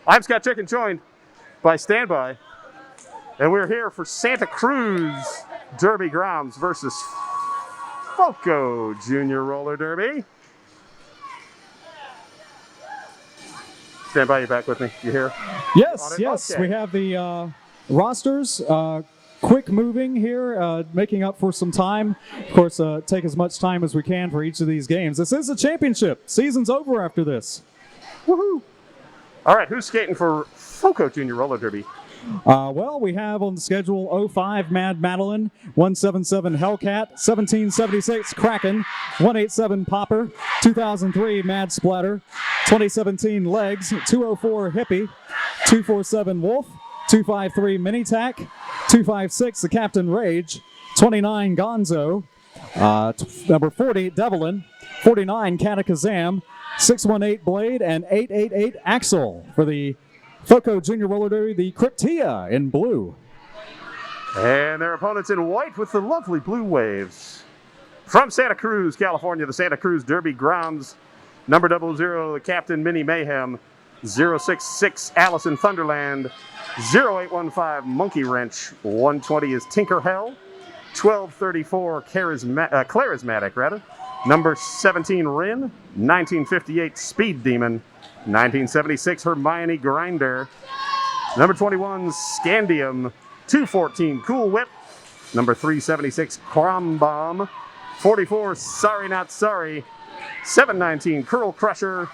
I'm Scott Chicken, joined by Standby, and we're here for Santa Cruz Derby Grounds versus FoCo Junior Roller Derby. Standby, you back with me? You here? Yes, yes. Okay. We have the rosters. Quick moving here, making up for some time. Of course, take as much time as we can for each of these games. This is a championship. Season's over after this. Woohoo! All right, who's skating for FoCo Junior Roller Derby? Well, we have on the schedule 05 Mad Madeline, 177 Hellcat, 1776 Kraken, 187 Popper, 2003 Mad Splatter, 2017 Legs, 204 Hippie, 247 Wolf, 253 Mini Tac, 256 The Captain Rage, 29 Gonzo, number 40 Devlin, 49 Catacazam, 618 Blade, and 888 Axel for the FoCo Junior Roller Derby, the Cryptia in blue. And their opponents in white with the lovely blue waves. From Santa Cruz, California, the Santa Cruz Derby Grounds, number 00, the Captain Mini Mayhem, 066 Allison Thunderland, 0815 Monkey Wrench, 120 is Tinker Hell, 1234 Charismatic, number 17 Rin, 1958 Speed Demon, 1976 Hermione Grinder, number 21 Scandium, 214 Cool Whip, number 376 Crom Bomb, 44 Sorry Not Sorry, 719 Curl Crusher,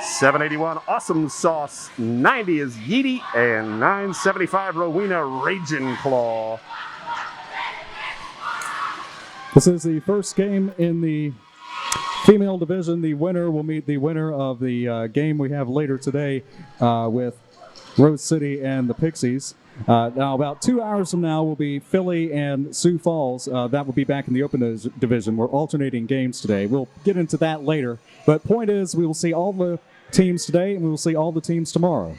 781 Awesome Sauce, 90 is Yeety, and 975 Rowena Raging Claw. This is the first game in the female division. The winner will meet the winner of the game we have later today with Rose City and the Pixies. Now, about 2 hours from now will be Philly and Sioux Falls. That will be back in the open division. We're alternating games today. We'll get into that later. But point is, we will see all the teams today, and we will see all the teams tomorrow.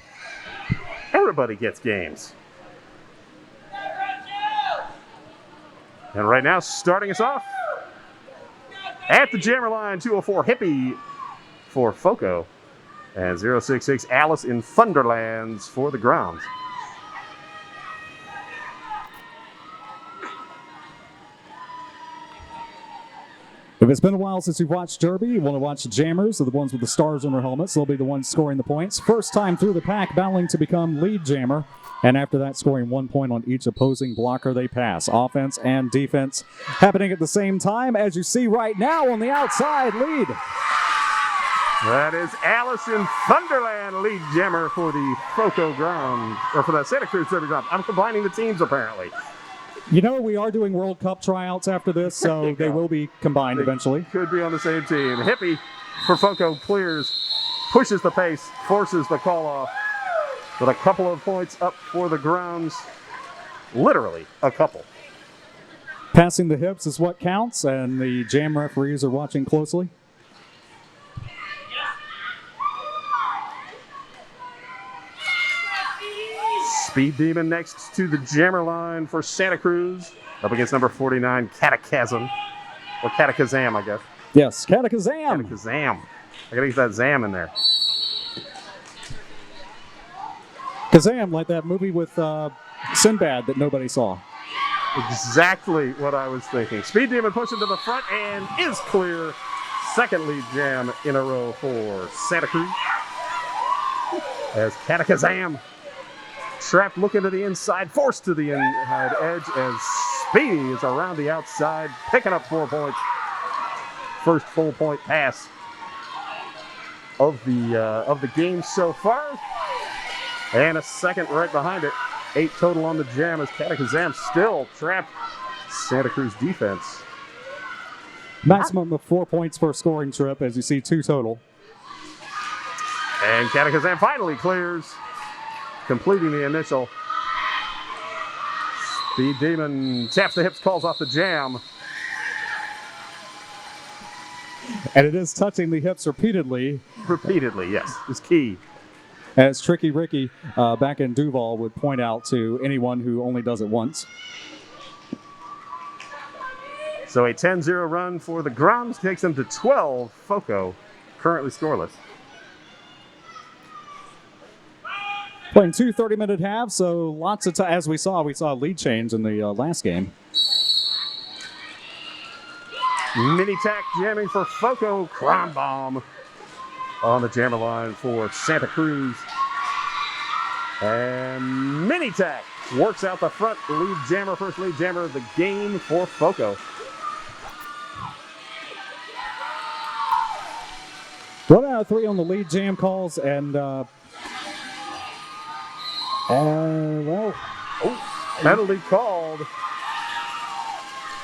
Everybody gets games. And right now, starting us off, at the jammer line, 204 Hippie for FoCo, and 066 Alice in Thunderlands for the grounds. If it's been a while since you've watched Derby, you want to watch the jammers, or the ones with the stars on their helmets. They'll be the ones scoring the points. First time through the pack, battling to become lead jammer. And after that, scoring 1 point on each opposing blocker they pass. Offense and defense happening at the same time, as you see right now on the outside lead. That is Alice in Thunderland, lead jammer for the FoCo ground, or for the Santa Cruz Derby ground. I'm combining the teams, apparently. You know, we are doing World Cup tryouts after this, so they will be combined eventually. Could be on the same team. Hippie for FoCo clears, pushes the pace, forces the call off, with a couple of points up for the grounds. Literally a couple. Passing the hips is what counts, and the jam referees are watching closely. Speed Demon next to the jammer line for Santa Cruz, up against number 49, Catacasm. Or Catacazam, I guess. Yes, Catacazam. Catacazam. I gotta get that Zam in there. Kazam, like that movie with Sinbad that nobody saw. Exactly what I was thinking. Speed Demon pushing to the front and is clear. Second lead jam in a row for Santa Cruz. As Catacazam trapped looking to the inside, forced to the inside edge as Speedy is around the outside, picking up 4 points. First full point pass of the game so far. And a second right behind it. 8 total on the jam as Catacazam still trapped Santa Cruz defense. Maximum of 4 points per scoring trip, as you see 2 total. And Catacazam finally clears, completing the initial. Speed Demon taps the hips, calls off the jam. And it is touching the hips repeatedly. Repeatedly, yes, is key. As Tricky Ricky back in Duval would point out to anyone who only does it once. So a 10-0 run for the grounds takes them to 12. FoCo currently scoreless. Playing 2 30-minute halves, so lots of time. As we saw lead change in the last game. Mini tack jamming for FoCo. Crom bomb on the jammer line for Santa Cruz. And mini tack works out the front lead jammer, first lead jammer of the game for FoCo. One out of 3 on the lead jam calls, and Penalty called.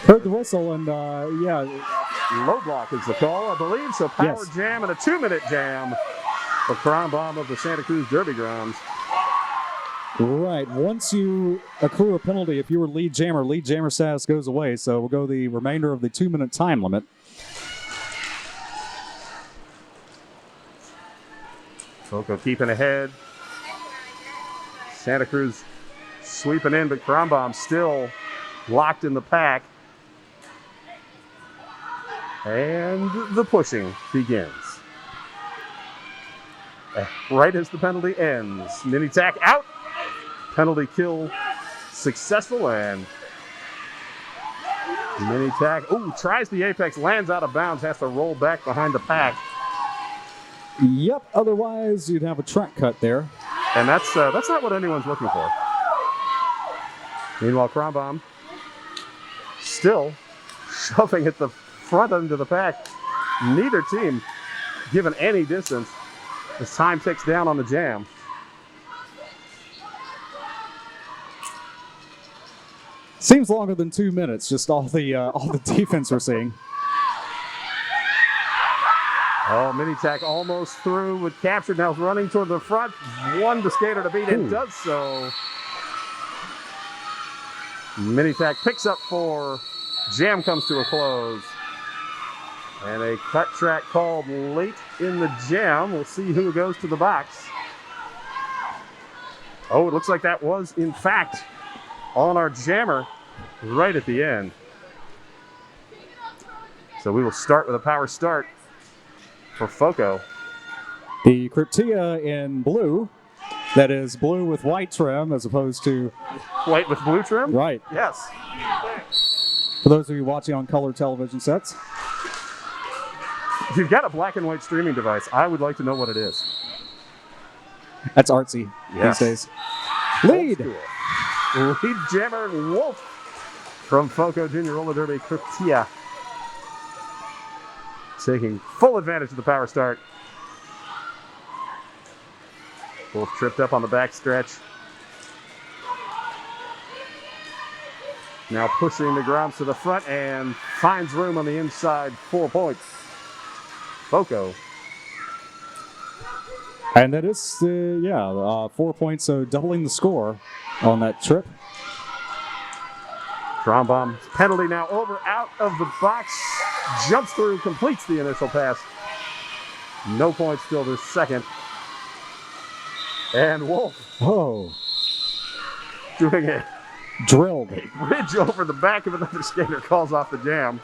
Heard the whistle, and Low block is the call, I believe. So power jam and a 2-minute jam for Crom bomb of the Santa Cruz Derby grounds. Right. Once you accrue a penalty, if you were lead jammer status goes away. So we'll go the remainder of the 2-minute time limit. FoCo keeping ahead. Santa Cruz sweeping in, but Crom bomb still locked in the pack. And the pushing begins. Right as the penalty ends. Mini tack out. Penalty kill successful, and mini tack. Ooh, tries the apex, lands out of bounds, has to roll back behind the pack. Yep, otherwise you'd have a track cut there. And that's not what anyone's looking for. Meanwhile, Crom bomb still shoving at the front end of the pack. Neither team given any distance as time ticks down on the jam. Seems longer than 2 minutes, just all the defense we're seeing. Oh, mini tack almost through with captured. Now running toward the front. One the skater to beat and does so. Mini tack picks up 4. Jam comes to a close. And a cut track called late in the jam. We'll see who goes to the box. Oh, it looks like that was, in fact, on our jammer right at the end. So we will start with a power start for FoCo. The Cryptia in blue. That is blue with white trim as opposed to... White with blue trim? Right. Yes. For those of you watching on color television sets. If you've got a black and white streaming device, I would like to know what it is. That's artsy these days. Lead! Lead jammer Wolf from FoCo Junior Roller Derby Cryptia. Taking full advantage of the power start. Wolf tripped up on the back stretch. Now pushing the grounds to the front and finds room on the inside. 4 points. FoCo. And that is, 4 points, so doubling the score on that trip. Crom bomb penalty now over out of the box. Jumps through, completes the initial pass. No points still this second. And Wolf. Oh. Doing a drilled. Bridge over the back of another skater, calls off the jam.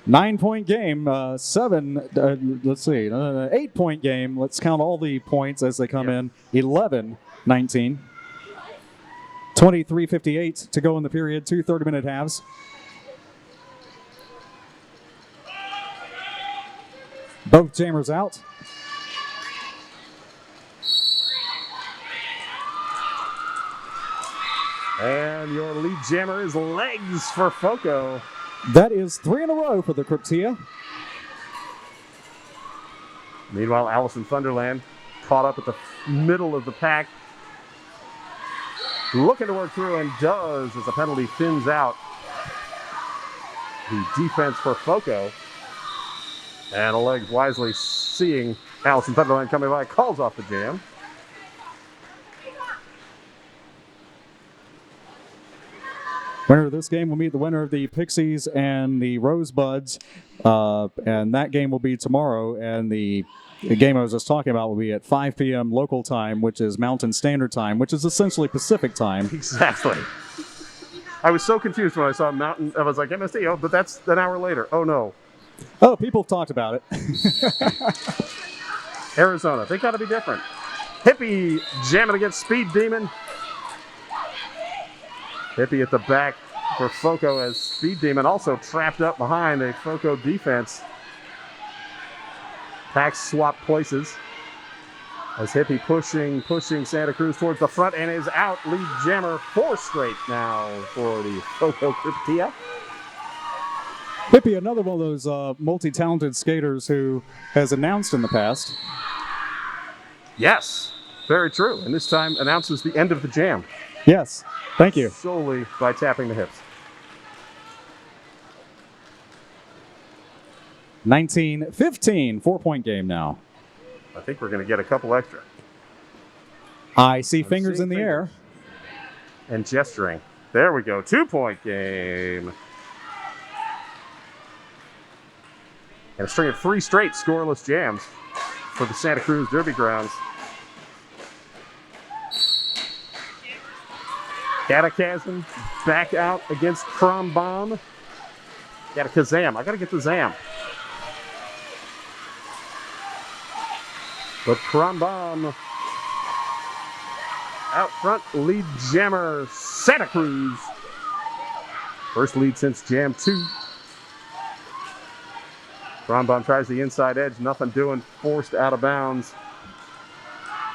9-point game, 8-point game. Let's count all the points as they come in. 11-19. 23:58 to go in the period. 2 30-minute halves. Both jammers out. And your lead jammer is legs for FoCo. That is 3 in a row for the Cryptia. Meanwhile, Allison Thunderland caught up at the middle of the pack. Looking to work through and does as the penalty thins out the defense for FoCo. And Legs wisely seeing Allison Thunderland coming by, calls off the jam. Winner of this game will meet the winner of the Pixies and the Rosebuds. And that game will be tomorrow. And the game I was just talking about will be at 5 p.m. local time, which is Mountain Standard Time, which is essentially Pacific time. Exactly. I was so confused when I saw Mountain. I was like, MST, oh, but that's an hour later. Oh, no. Oh, people have talked about it. Arizona. They got to be different. Hippie jamming against Speed Demon. Hippie at the back for FoCo as Speed Demon also trapped up behind a FoCo defense. Packs swap places as Hippie pushing Santa Cruz towards the front and is out. Lead jammer 4 straight now for the FoCo Cryptia. Hippie, another one of those multi-talented skaters who has announced in the past. Yes, very true. And this time announces the end of the jam. Yes, thank you. Solely by tapping the hips. 19-15, 4-point game now. I think we're going to get a couple extra. I see fingers in the air. And gesturing. There we go. 2-point game. And a string of 3 straight scoreless jams for the Santa Cruz Derby grounds. Catachasm back out against Crom Bomb. Got a Kazam. I got to get the Zam. But Crom Bomb out front, lead jammer Santa Cruz. First lead since Jam 2. Crom Bomb tries the inside edge, nothing doing, forced out of bounds.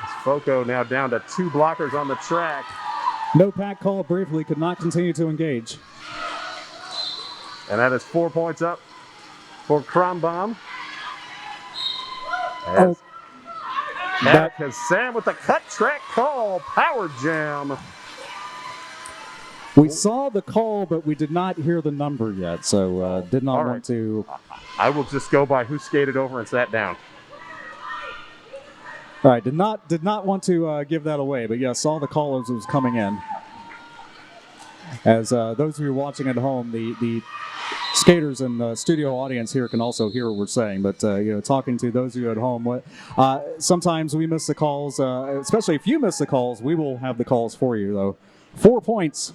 As FoCo now down to 2 blockers on the track. No pack call briefly, could not continue to engage. And that is 4 points up for Crom Bomb. Because Sam with the cut track call, power jam. We saw the call, but we did not hear the number yet, so did not want to. I will just go by who skated over and sat down. All right, did not want to give that away, but yeah, saw the call as it was coming in. As those of you watching at home, the skaters and the studio audience here can also hear what we're saying. But talking to those of you at home, sometimes we miss the calls. Especially if you miss the calls, we will have the calls for you. Though, 4 points.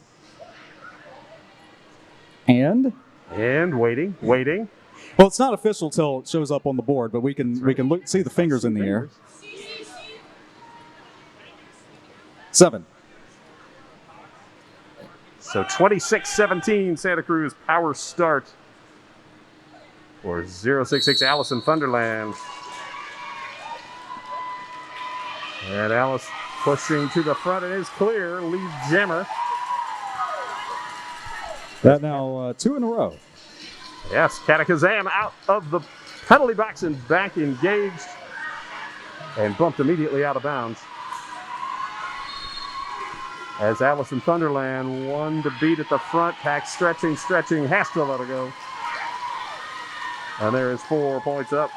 And waiting. Well, it's not official till it shows up on the board, but we can see the fingers in the air. 7. So 26-17, Santa Cruz power start for 066 Allison Thunderland. And Alice pushing to the front. It is clear. Lead jammer. That now 2 in a row. Yes, Catachasm out of the penalty box and back engaged. And bumped immediately out of bounds. As Allison Thunderland, 1 to beat at the front. Pack stretching, has to let her go. And there is 4 points up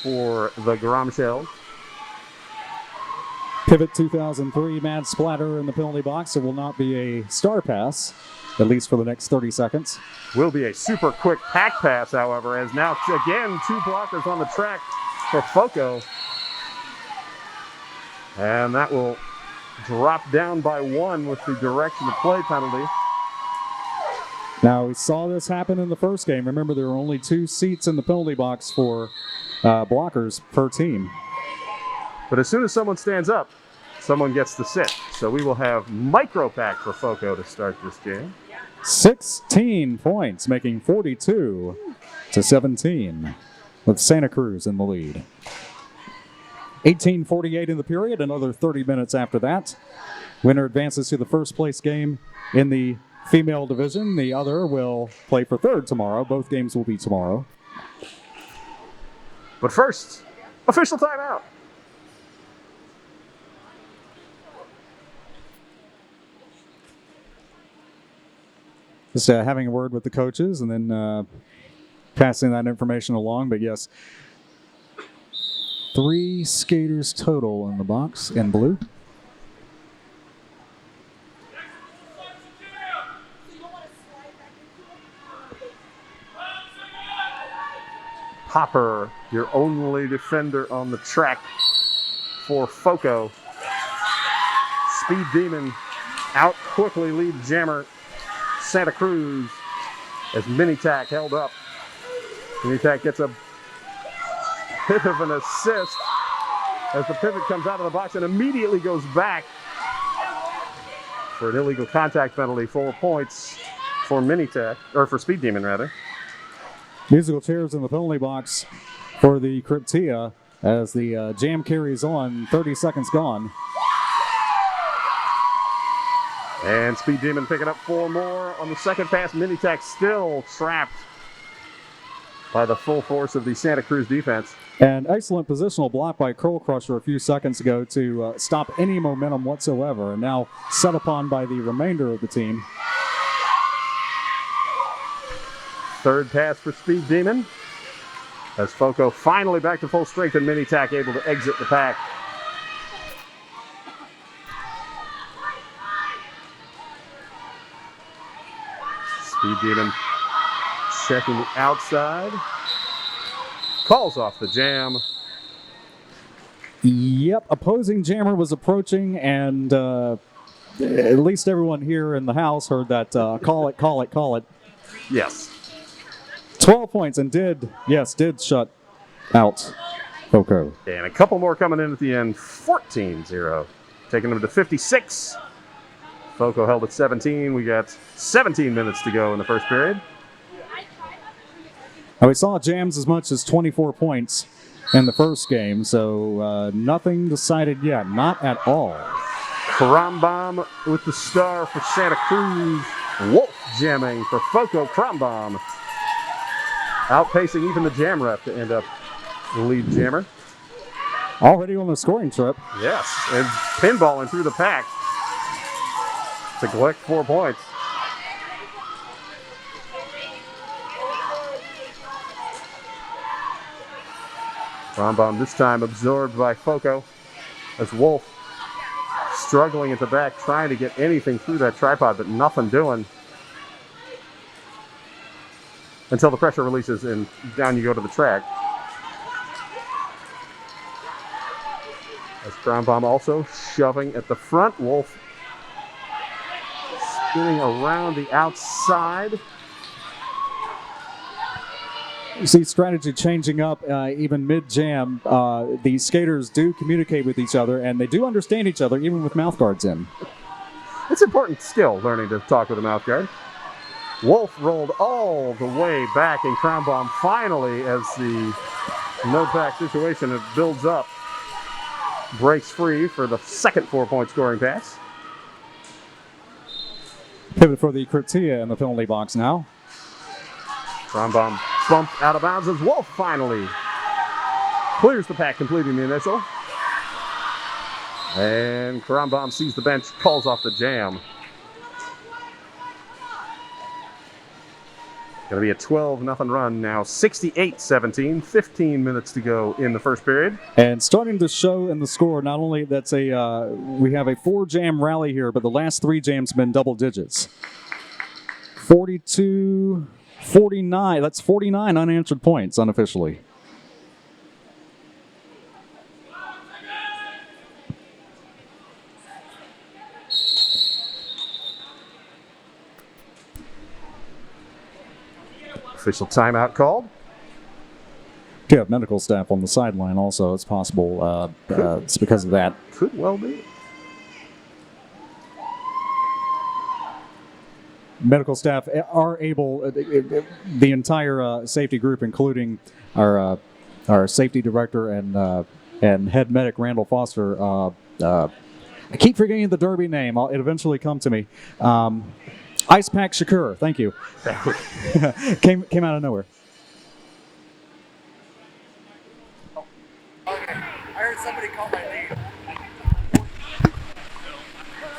for the Gromshells. Pivot 2003 Mad Splatter in the penalty box. It will not be a star pass, at least for the next 30 seconds. Will be a super quick pack pass, however, as now again 2 blockers on the track for FoCo. And that will drop down by 1 with the direction of play penalty. Now, we saw this happen in the first game. Remember, there were only 2 seats in the penalty box for blockers per team. But as soon as someone stands up, someone gets to sit. So we will have micro pack for FoCo to start this game. 16 points, making 42-17, with Santa Cruz in the lead. 18:48 in the period, another 30 minutes after that. Winner advances to the first place game in the female division. The other will play for third tomorrow. Both games will be tomorrow. But first, official timeout. Just having a word with the coaches and then passing that information along. But yes, 3 skaters total in the box in blue. Popper, your only defender on the track for FoCo. Speed Demon out quickly, lead jammer Santa Cruz as Minitac held up. Minitac gets a bit of an assist as the pivot comes out of the box and immediately goes back for an illegal contact penalty. 4 points for Minitech, or for Speed Demon rather. Musical chairs in the penalty box for the Cryptia as the jam carries on. 30 seconds gone. And Speed Demon picking up 4 more on the second pass. Minitech still trapped by the full force of the Santa Cruz defense. An excellent positional block by Curl Crusher a few seconds ago to stop any momentum whatsoever, and now set upon by the remainder of the team. Third pass for Speed Demon as FoCo finally back to full strength and Minitech able to exit the pack. Speed Demon checking the outside. Calls off the jam. Yep, opposing jammer was approaching, and at least everyone here in the house heard that call it. Yes. 12 points, and did shut out FoCo. And a couple more coming in at the end. 14-0. Taking them to 56. FoCo held at 17. We got 17 minutes to go in the first period. Now, we saw jams as much as 24 points in the first game, so nothing decided yet. Not at all. Krombomb with the star for Santa Cruz. Wolf jamming for FoCo. Krombomb outpacing even the jam rep to end up the lead jammer. Already on the scoring trip. Yes, and pinballing through the pack to collect 4 points. Krombomb this time absorbed by FoCo as Wolf struggling at the back, trying to get anything through that tripod, but nothing doing. Until the pressure releases and down you go to the track. As Krombomb also shoving at the front. Wolf spinning around the outside. You see strategy changing up even mid-jam. The skaters do communicate with each other, and they do understand each other, even with mouth guards in. It's important skill, learning to talk with a mouth guard. Wolf rolled all the way back, and Krombomb finally, as the no-pack situation builds up, breaks free for the second 4-point scoring pass. Pivot for the Cryptia in the penalty box now. Krombomb bumped out of bounds as Wolf finally clears the pack, completing the initial. And Krombomb sees the bench, calls off the jam. Going to be a 12-0 run now, 68-17, 15 minutes to go in the first period. And starting to show in the score, not only that's we have a 4-jam rally here, but the last 3 jams have been double digits. 42, 49, that's 49 unanswered points unofficially. Official timeout called. You have medical staff on the sideline also. It's possible it's because of that. Could well be. Medical staff are able, the entire safety group, including our safety director and head medic Randall Foster. I keep forgetting the Derby name. It eventually come to me. Ice Pack Shakur, thank you. came out of nowhere. I heard somebody call my name.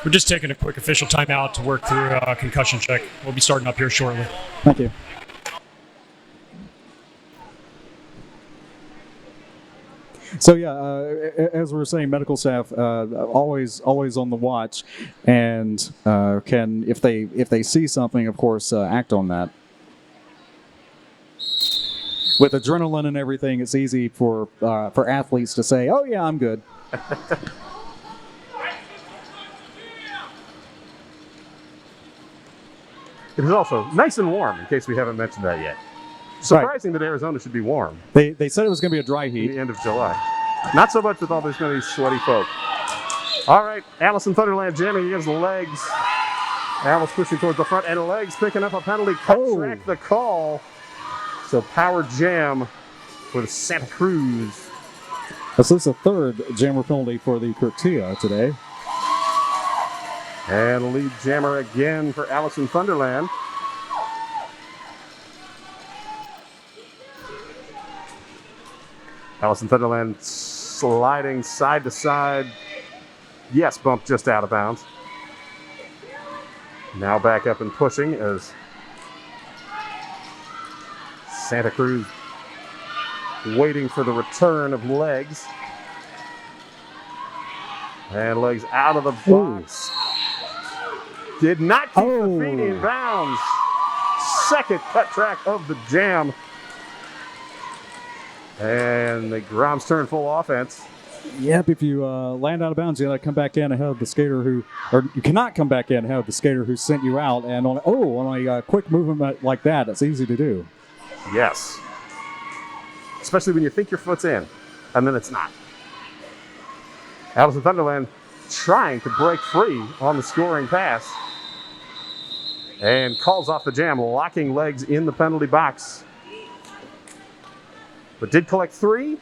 We're just taking a quick official timeout to work through a concussion check. We'll be starting up here shortly. Thank you. So yeah, as we were saying, medical staff always on the watch, and can if they see something, of course, act on that. With adrenaline and everything, it's easy for athletes to say, "Oh yeah, I'm good." It is also nice and warm, in case we haven't mentioned that yet. Surprising that Arizona should be warm They said it was going to be a dry in heat. the end of July. Not so much with all these many sweaty folk. All right, Allison Thunderland jamming against the legs. Alice pushing towards the front, and legs picking up a penalty. Cut track the call. So power jam for the Santa Cruz. This is the third jammer penalty for the Curtia today. And a lead jammer again for Allison Thunderland. Allison Thunderland sliding side to side. Yes, bumped just out of bounds. Now back up and pushing as Santa Cruz waiting for the return of legs. And legs out of the box. Did not keep the feet in bounds. Second cut track of the jam. And the Groms turn full offense. Yep, if you land out of bounds, you got to come back in ahead of the skater who, or you cannot come back in ahead of the skater who sent you out. And on a quick movement like that, it's easy to do. Yes. Especially when you think your foot's in, and then it's not. Allison Thunderland trying to break free on the scoring pass. And calls off the jam, locking legs in the penalty box. But did collect 3.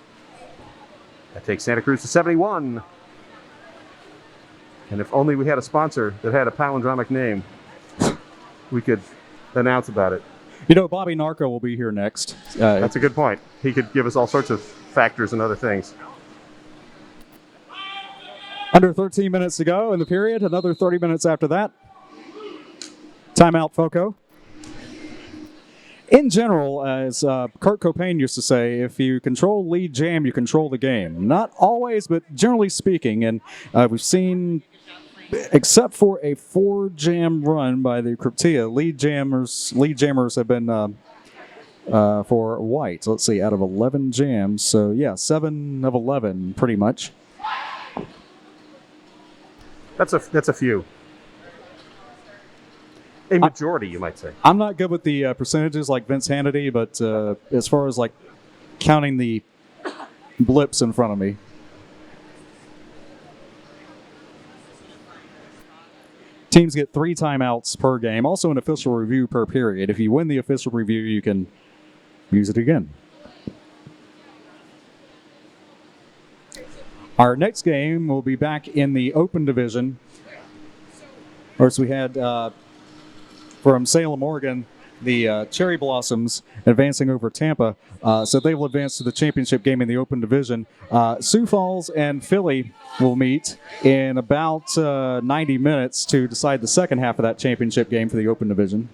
That takes Santa Cruz to 71. And if only we had a sponsor that had a palindromic name, we could announce about it. You know, Bobby Narco will be here next. That's a good point. He could give us all sorts of factors and other things. Under 13 minutes to go in the period. Another 30 minutes after that. Timeout, FoCo. In general, as Kurt Copain used to say, if you control lead jam, you control the game. Not always, but generally speaking. And we've seen, except for a 4-jam run by the Curtia, lead jammers have been for white. Let's see, out of 11 jams. So, yeah, 7 of 11, pretty much. That's a few. A majority, you might say. I'm not good with the percentages like Vince Hannity, but as far as like counting the blips in front of me. Teams get 3 timeouts per game, also an official review per period. If you win the official review, you can use it again. Our next game will be back in the Open Division. Of course, we had from Salem, Oregon, the Cherry Blossoms advancing over Tampa. So they will advance to the championship game in the Open Division. Sioux Falls and Philly will meet in about 90 minutes to decide the second half of that championship game for the Open Division.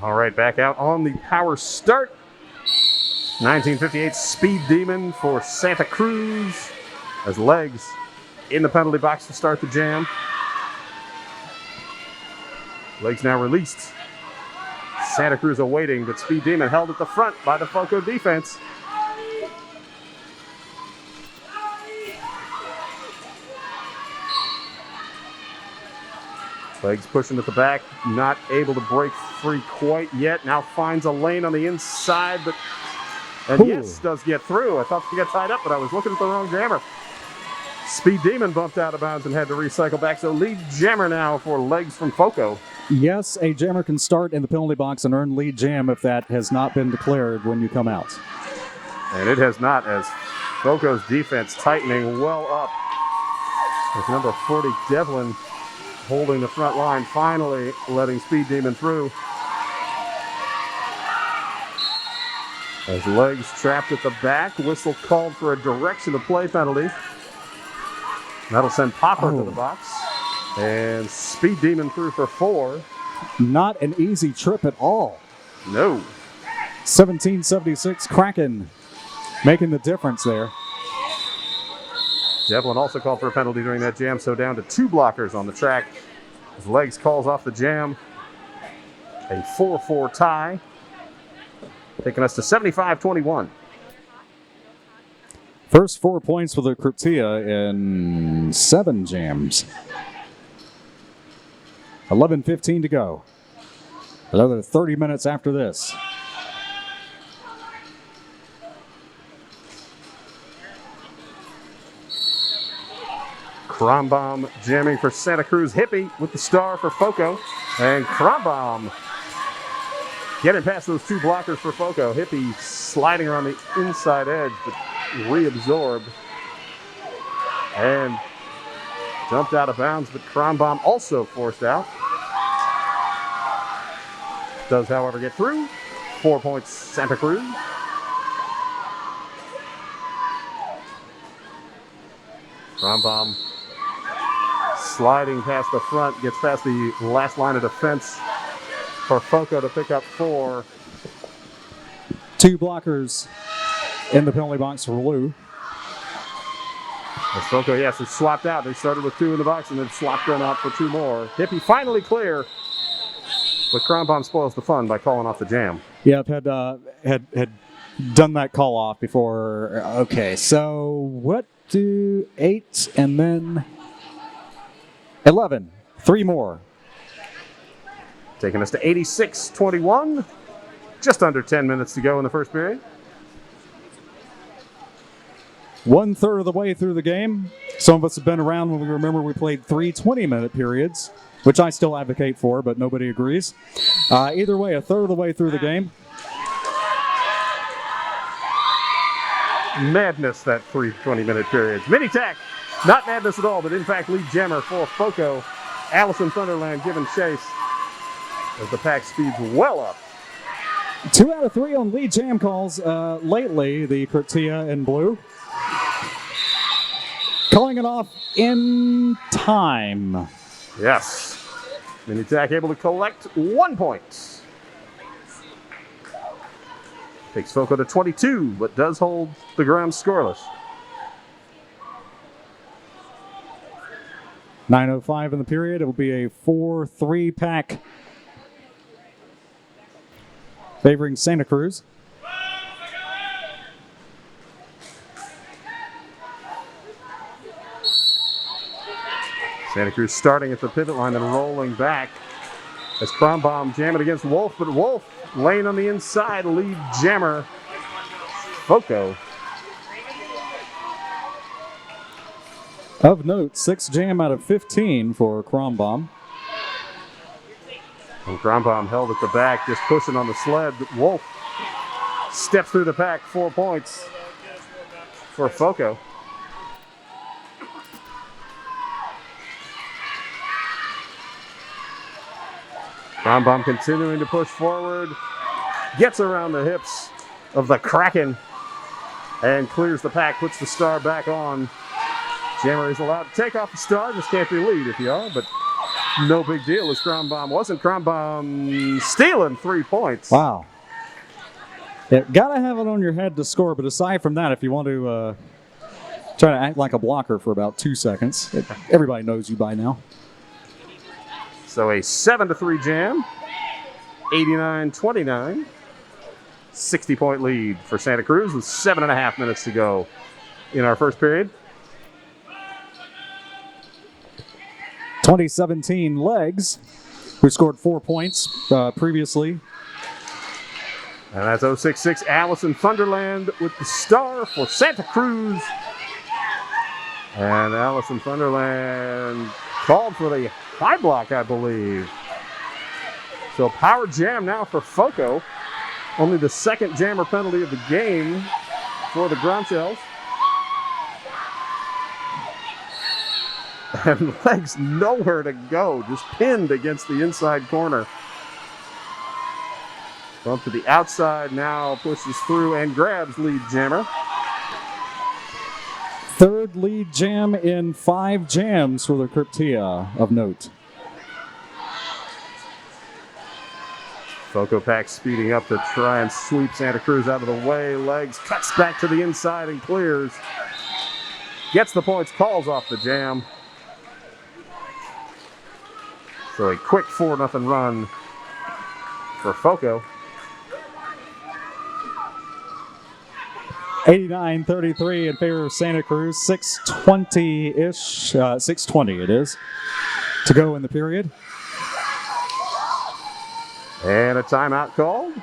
All right, back out on the power start. 1958 Speed Demon for Santa Cruz as legs in the penalty box to start the jam. Legs now released. Santa Cruz awaiting, but Speed Demon held at the front by the FoCo defense. Legs pushing at the back, not able to break free quite yet. Now finds a lane on the inside, and yes, does get through. I thought she got tied up, but I was looking at the wrong jammer. Speed Demon bumped out of bounds and had to recycle back. So lead jammer now for legs from FoCo. Yes, a jammer can start in the penalty box and earn lead jam if that has not been declared when you come out. And it has not, as FoCo's defense tightening well up. With number 40, Devlin, holding the front line, finally letting Speed Demon through. As legs trapped at the back, whistle called for a direction of play penalty. That'll send Popper to the box. And Speed Demon through for 4. Not an easy trip at all. No. 1776 Kraken making the difference there. Devlin also called for a penalty during that jam, so down to 2 blockers on the track. As legs calls off the jam. A 4-4 tie. Taking us to 75-21. First 4 points for the Cruz in 7 jams. 11:15 to go. Another 30 minutes after this. Krombom jamming for Santa Cruz. Hippie with the star for FoCo. And Krombom getting past those 2 blockers for FoCo. Hippie sliding around the inside edge, but reabsorbed. And jumped out of bounds, but Krombom also forced out. Does, however, get through. 4 points, Santa Cruz. Krombom sliding past the front, gets past the last line of defense for FoCo to pick up 4. 2 blockers in the penalty box for Lou. As FoCo, yes, it's swapped out. They started with 2 in the box and then swapped them out for 2 more. Hippie finally clear, but Krombom spoils the fun by calling off the jam. Yep, had done that call off before. Okay, so what do 8 and then 11? 3 more. Taking us to 86-21. Just under 10 minutes to go in the first period. 1/3 of the way through the game. Some of us have been around when we remember we played 3 20-minute periods, which I still advocate for, but nobody agrees. Either way, 1/3 of the way through the game. Madness, that 3 20-minute periods. Mini tack, not madness at all, but in fact lead jammer for FoCo. Allison Thunderland giving chase as the pack speeds well up. 2 out of 3 on lead jam calls lately, the Curtia in blue. Calling it off in time. Yes. Mini tack able to collect 1 point. Takes FoCo to 22, but does hold the ground scoreless. 9:05 in the period. It will be a 4-3 pack favoring Santa Cruz. Santa Cruz starting at the pivot line and rolling back as Krombom jamming against Wolf, but Wolf laying on the inside, lead jammer, FoCo. Of note, 6 jam out of 15 for Krombom. And Krombom held at the back, just pushing on the sled. Wolf steps through the pack, 4 points for FoCo. Krombom continuing to push forward, gets around the hips of the Kraken and clears the pack, puts the star back on. Jammer is allowed to take off the star, just can't be lead if you are, but no big deal as Krombom wasn't. Krombom stealing 3 points. Wow. Yeah, gotta have it on your head to score, but aside from that, if you want to try to act like a blocker for about 2 seconds, everybody knows you by now. So a 7-3 jam, 89-29, 60-point lead for Santa Cruz with 7.5 minutes to go in our first period. 2017 Legs, who scored 4 points previously. And that's 066 Allison Thunderland with the star for Santa Cruz. And Allison Thunderland called for the high block, I believe. So power jam now for FoCo. Only the second jammer penalty of the game for the Gronchels. And Legs nowhere to go, just pinned against the inside corner. Bump to the outside, now pushes through and grabs lead jammer. 3rd lead jam in 5 jams for the Cryptia of note. FoCo pack speeding up to try and sweep Santa Cruz out of the way. Legs cuts back to the inside and clears. Gets the points, calls off the jam. So a quick 4-0 run for FoCo. 89-33 in favor of Santa Cruz. 6:20-ish, 6:20 it is, to go in the period. And a timeout called.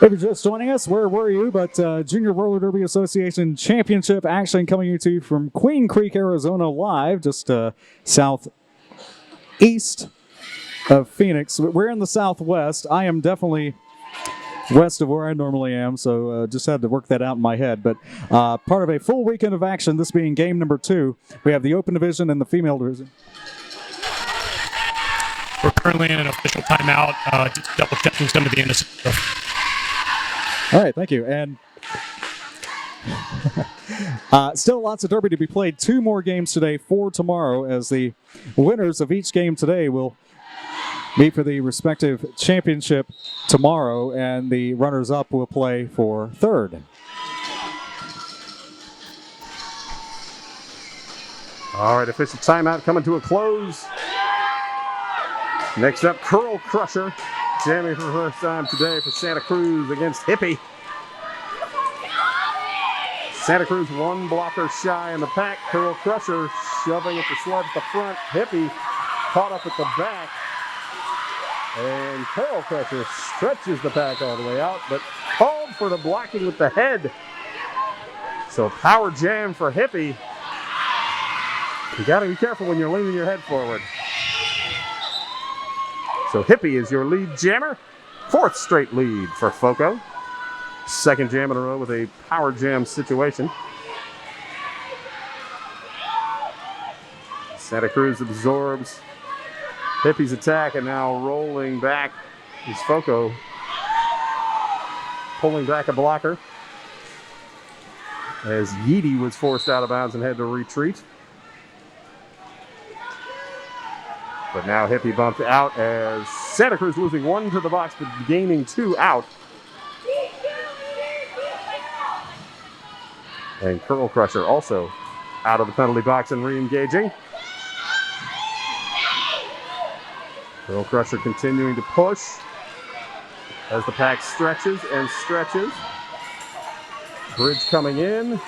If you're just joining us, where were you? But Junior Roller Derby Association Championship action coming to you from Queen Creek, Arizona, live, just southeast of Phoenix. We're in the southwest. I am definitely west of where I normally am, so just had to work that out in my head. But part of a full weekend of action, this being game number 2. We have the open division and the female division. We're currently in an official timeout, just double checking some of the innocent stuff. All right, thank you. And still lots of Derby to be played. 2 more games today, 4 tomorrow, as the winners of each game today will meet for the respective championship tomorrow, and the runners-up will play for 3rd. All right, official timeout coming to a close. Next up, Curl Crusher, jamming for the first time today for Santa Cruz against Hippie. Santa Cruz 1 blocker shy in the pack. Curl Crusher shoving at the sled at the front. Hippie caught up at the back. And Curl Crusher stretches the pack all the way out, but called for the blocking with the head. So power jam for Hippie. You got to be careful when you're leaning your head forward. So Hippie is your lead jammer. 4th straight lead for FoCo. 2nd jam in a row with a power jam situation. Santa Cruz absorbs Hippie's attack, and now rolling back is FoCo. Pulling back a blocker as Yeedy was forced out of bounds and had to retreat. But now Hippie bumped out as Santa Cruz losing 1 to the box, but gaining 2 out. And Curl Crusher also out of the penalty box and re-engaging. Curl Crusher continuing to push as the pack stretches and stretches. Bridge coming in.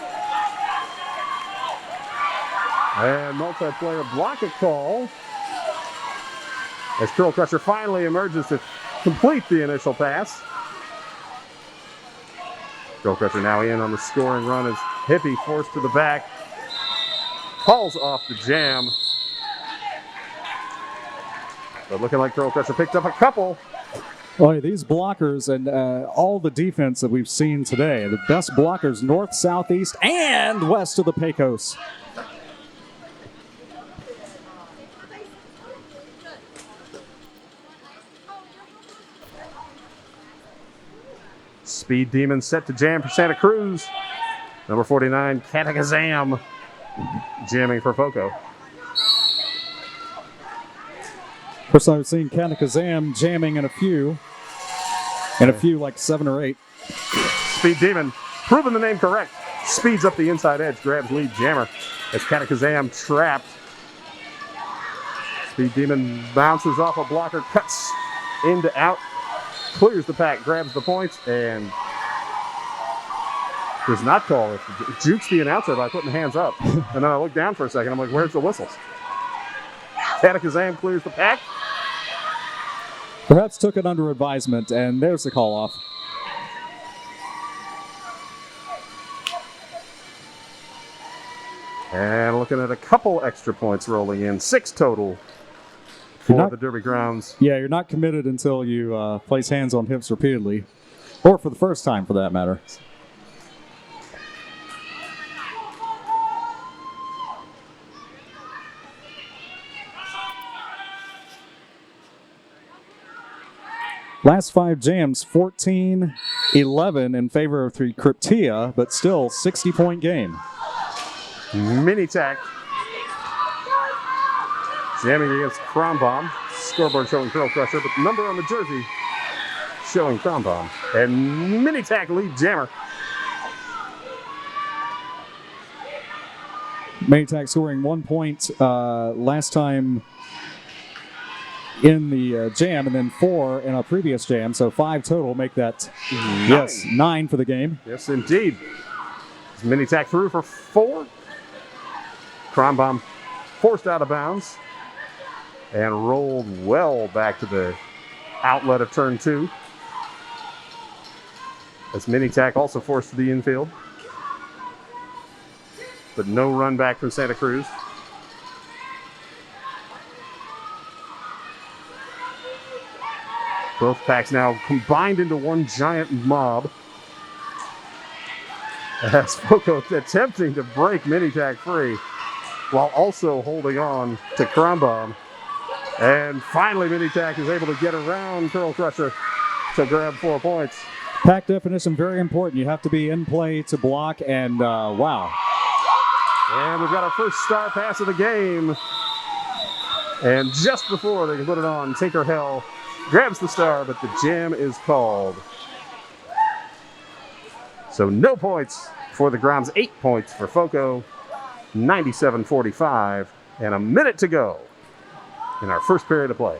And multiplayer block a call as Curl Crusher finally emerges to complete the initial pass. Curl Crusher now in on the scoring run as Hippie forced to the back. Calls off the jam. But looking like Curl Crusher picked up a couple. Boy, these blockers and all the defense that we've seen today, the best blockers north, southeast, and west of the Pecos. Speed Demon set to jam for Santa Cruz. Number 49, Katakazam, jamming for FoCo. First time I've seen Katakazam jamming in a few like 7 or 8. Speed Demon, proving the name correct, speeds up the inside edge, grabs lead jammer as Katakazam trapped. Speed Demon bounces off a blocker, cuts into out, clears the pack, grabs the points, and does not call it. Jukes the announcer by putting hands up. And then I look down for a second. I'm like, where's the whistles? Katakazam clears the pack. Perhaps took it under advisement, and there's the call off. And looking at a couple extra points rolling in. 6 total for the Derby grounds. Yeah, you're not committed until you place hands on hips repeatedly. Or for the first time, for that matter. Last 5 jams, 14-11 in favor of the Cryptia, but still 60-point game. Mini tack. Jamming against Crom Bomb. Scoreboard showing Curl Crusher, but the number on the jersey showing Crom Bomb. And mini tack lead jammer. Mini tack scoring 1 point last time in the jam and then 4 in a previous jam. So 5 total make that, 9 for the game. Yes, indeed. Mini tack through for 4. Cronbaum forced out of bounds and rolled well back to the outlet of turn 2. As mini tack also forced to the infield. But no run back from Santa Cruz. Both packs now combined into one giant mob. As FoCo attempting to break mini tack free while also holding on to Cronbaum. And finally mini tack is able to get around Curl Crusher to grab 4 points. Pack definition, very important. You have to be in play to block, and wow. And we've got our first star pass of the game. And just before they can put it on, Tinker Hell grabs the star, but the jam is called. So no points for the Grounds, 8 points for FoCo, 97-45, and a minute to go in our first period of play.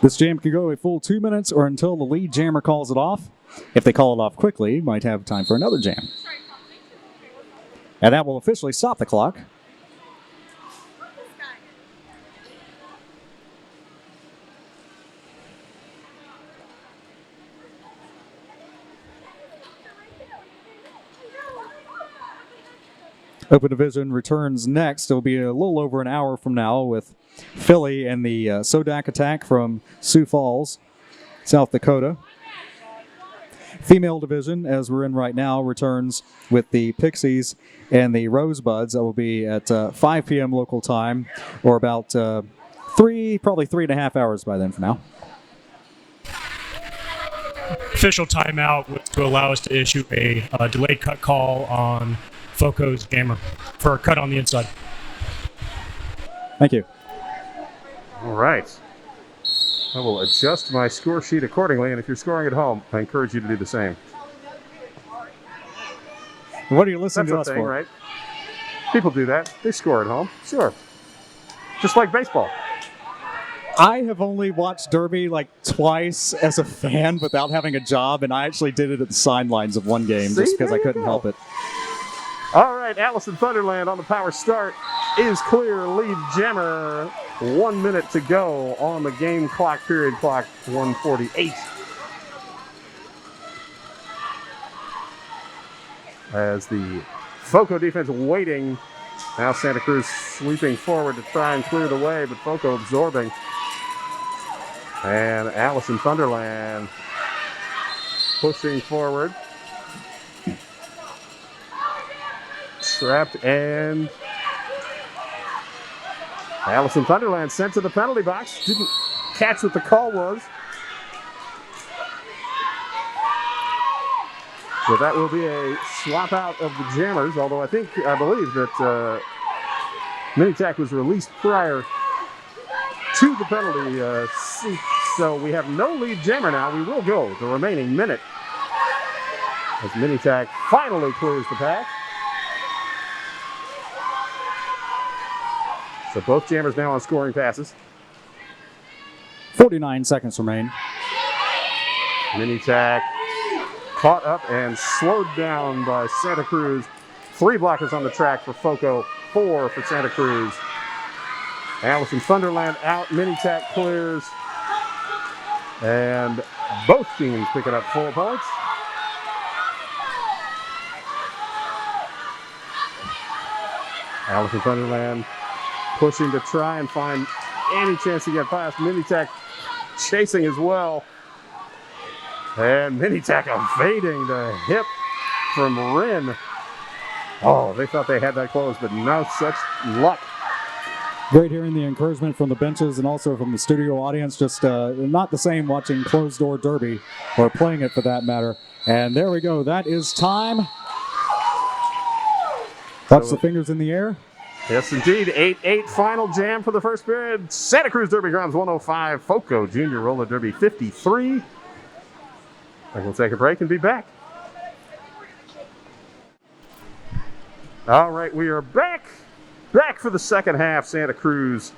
This jam could go a full 2 minutes or until the lead jammer calls it off. If they call it off quickly, might have time for another jam. And that will officially stop the clock. Open Division returns next. It'll be a little over an hour from now with Philly and the Sodak attack from Sioux Falls, South Dakota. Female Division, as we're in right now, returns with the Pixies and the Rosebuds. That will be at 5 p.m. local time, or about probably 3.5 hours by then for now. Official timeout was to allow us to issue a delayed cut call on FoCo's jammer for a cut on the inside. Thank you. All right. I will adjust my score sheet accordingly, and if you're scoring at home, I encourage you to do the same. What are you listening That's to a us thing, for? right? People do that. They score at home. Sure. Just like baseball. I have only watched Derby like twice as a fan without having a job, and I actually did it at the sidelines of one game just because I couldn't help it. All right, Allison Thunderland on the power start is clear. Lead jammer, 1 minute to go on the game clock, period clock, 1:48. As the FoCo defense waiting. Now Santa Cruz sweeping forward to try and clear the way, but FoCo absorbing. And Allison Thunderland pushing forward. Trapped, and Allison Thunderland sent to the penalty box. Didn't catch what the call was. So that will be a swap out of the jammers, although I believe that Minitac was released prior to the penalty seat. So we have no lead jammer now. We will go the remaining minute as Minitac finally clears the pack. So both jammers now on scoring passes. 49 seconds remain. Minitac caught up and slowed down by Santa Cruz. 3 blockers on the track for FoCo, 4 for Santa Cruz. Allison Thunderland out, Minitac clears. And both teams picking up 4 points. Allison Thunderland pushing to try and find any chance to get past. Minitac chasing as well. And Minitac evading the hip from Rin. Oh, they thought they had that close, but no such luck. Great hearing the encouragement from the benches and also from the studio audience. Just not the same watching closed door derby, or playing it for that matter. And there we go. That is time. Watch the fingers in the air. Yes, indeed. 8-8 final jam for the first period. Santa Cruz Derby Grounds 105. FoCo Junior Roller Derby 53. And we'll take a break and be back. All right, we are back. Back for the second half. Santa Cruz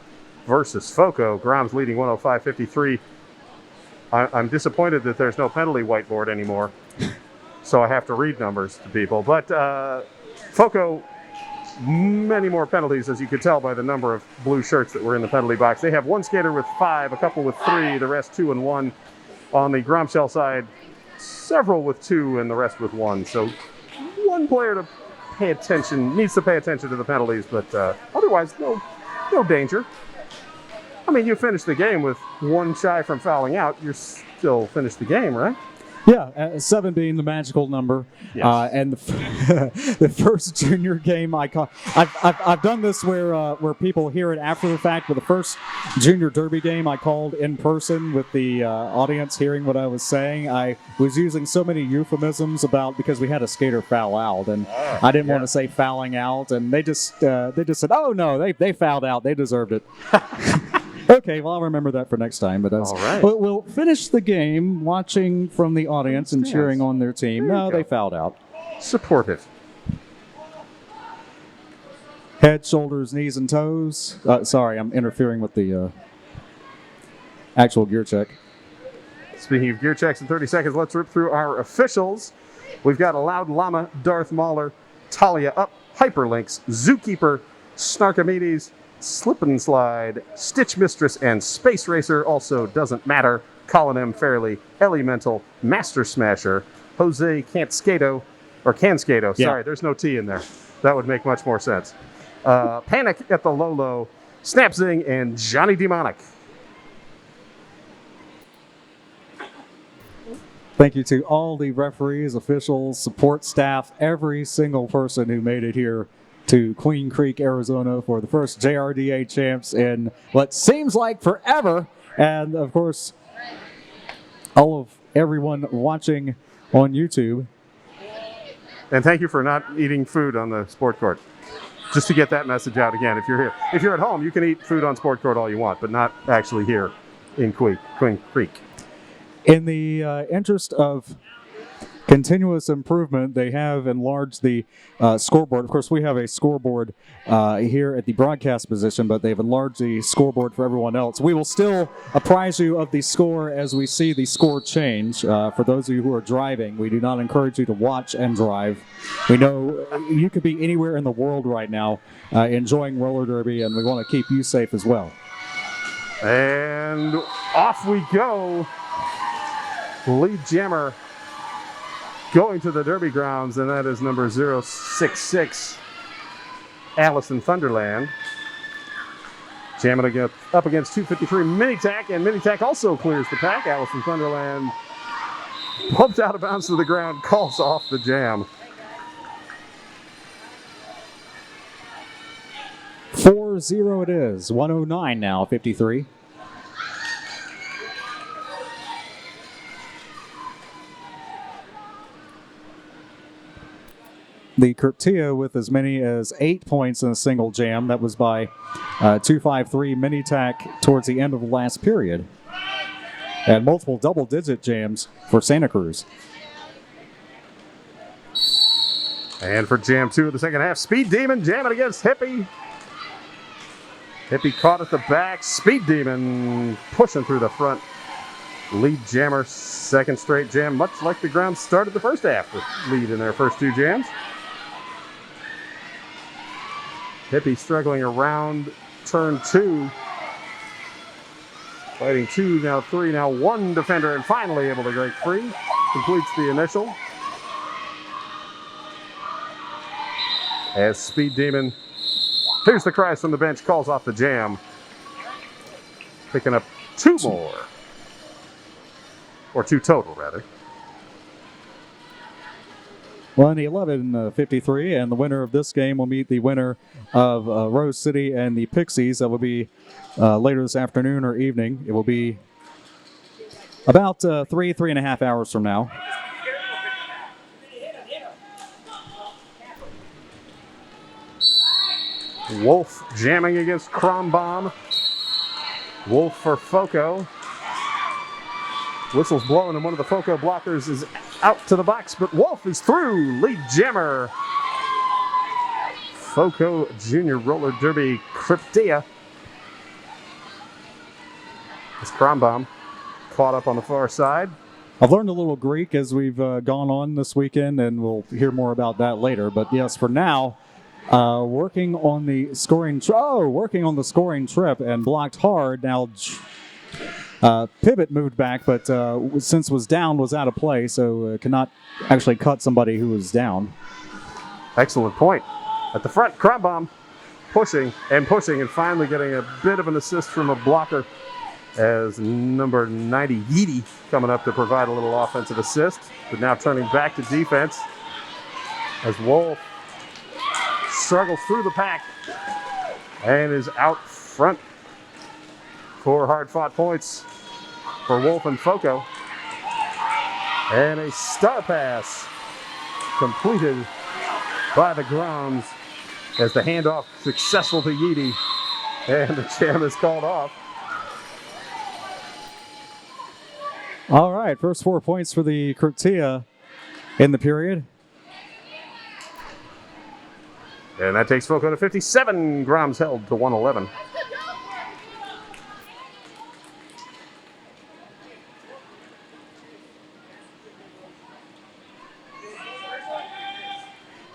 versus FoCo. Groms leading 105-53. I'm disappointed that there's no penalty whiteboard anymore, so I have to read numbers to people. But FoCo, many more penalties, as you could tell by the number of blue shirts that were in the penalty box. They have one skater with 5, a couple with 3, the rest 2 and 1. On the Gromshell side, several with 2 and the rest with 1. So one player to pay attention, needs to pay attention to the penalties, but otherwise no danger. I mean, you finish the game with 1 shy from fouling out, you're still finished the game, right? Yeah, 7 being the magical number. Yes. And the first junior game I call, I've done this where people hear it after the fact, but the first junior derby game I called in person with the audience hearing what I was saying. I was using so many euphemisms because we had a skater foul out, and I didn't want to say fouling out, and they just said, "Oh no, they fouled out, they deserved it." Okay, well, I'll remember that for next time. But all right. We'll finish the game watching from the audience and cheering on their team. No, they fouled out. Supportive. Head, shoulders, knees, and toes. Sorry, I'm interfering with the actual gear check. Speaking of gear checks in 30 seconds, let's rip through our officials. We've got Allowed Llama, Darth Mauler, Talia Up, Hyperlinks, Zookeeper, Snarkomedes, Slip and Slide, Stitch Mistress, and Space Racer. Also doesn't matter. Colin M. Fairley, Elemental, Master Smasher, Jose Canskato, Yeah. Sorry, there's no T in there. That would make much more sense. Panic at the Lolo, Snapzing, and Johnny Demonic. Thank you to all the referees, officials, support staff, every single person who made it here to Queen Creek, Arizona for the first JRDA champs in what seems like forever. And of course, all of everyone watching on YouTube. And thank you for not eating food on the sport court. Just to get that message out again, if you're here. If you're at home, you can eat food on sport court all you want, but not actually here in Queen Creek. In the interest of continuous improvement, they have enlarged the scoreboard. Of course, we have a scoreboard here at the broadcast position, but they've enlarged the scoreboard for everyone else. We will still apprise you of the score as we see the score change. For those of you who are driving, we do not encourage you to watch and drive. We know you could be anywhere in the world right now enjoying roller derby, and we want to keep you safe as well. And off we go. Lead jammer going to the Derby grounds, and that is number 066, Allison Thunderland. Jamming up against 253 Minitac, and Minitac also clears the pack. Allison Thunderland bumped out of bounds to the ground, calls off the jam. 4-0 it is. 109 now, 53. The Curtia with as many as 8 points in a single jam. That was by 253 Minitac towards the end of the last period. And multiple double-digit jams for Santa Cruz. And for jam 2 of the second half, Speed Demon jamming against Hippie. Hippie caught at the back. Speed Demon pushing through the front. Lead jammer, second straight jam, much like the ground started the first half with lead in their first 2 jams. Hippie struggling around turn 2. Fighting 2, now 3, now 1 defender, and finally able to break free. Completes the initial. As Speed Demon hears the cries from the bench, calls off the jam. Picking up 2 more. Or 2 total, rather. 111-53, and the winner of this game will meet the winner of Rose City and the Pixies. That will be later this afternoon or evening. It will be about 3.5 hours from now. Wolf jamming against Crom Bomb. Wolf for FoCo. Whistle's blowing, and one of the FoCo blockers is out to the box, but Wolf is through. Lead jammer. FoCo Junior Roller Derby Cryptea As Kronbaum caught up on the far side. I've learned a little Greek as we've gone on this weekend, and we'll hear more about that later. But yes, for now, working on the scoring trip and blocked hard. Now Pivot moved back, but since was out of play, so cannot actually cut somebody who was down. Excellent point. At the front, Kronbaum pushing and finally getting a bit of an assist from a blocker as number 90 Yeedy coming up to provide a little offensive assist, but now turning back to defense as Wolf struggles through the pack and is out front. 4 hard-fought points for Wolf and FoCo. And a star pass completed by the Grounds as the handoff successful to Yeedy, and the jam is called off. All right, first 4 points for the Curtia in the period. And that takes FoCo to 57. Groms held to 111.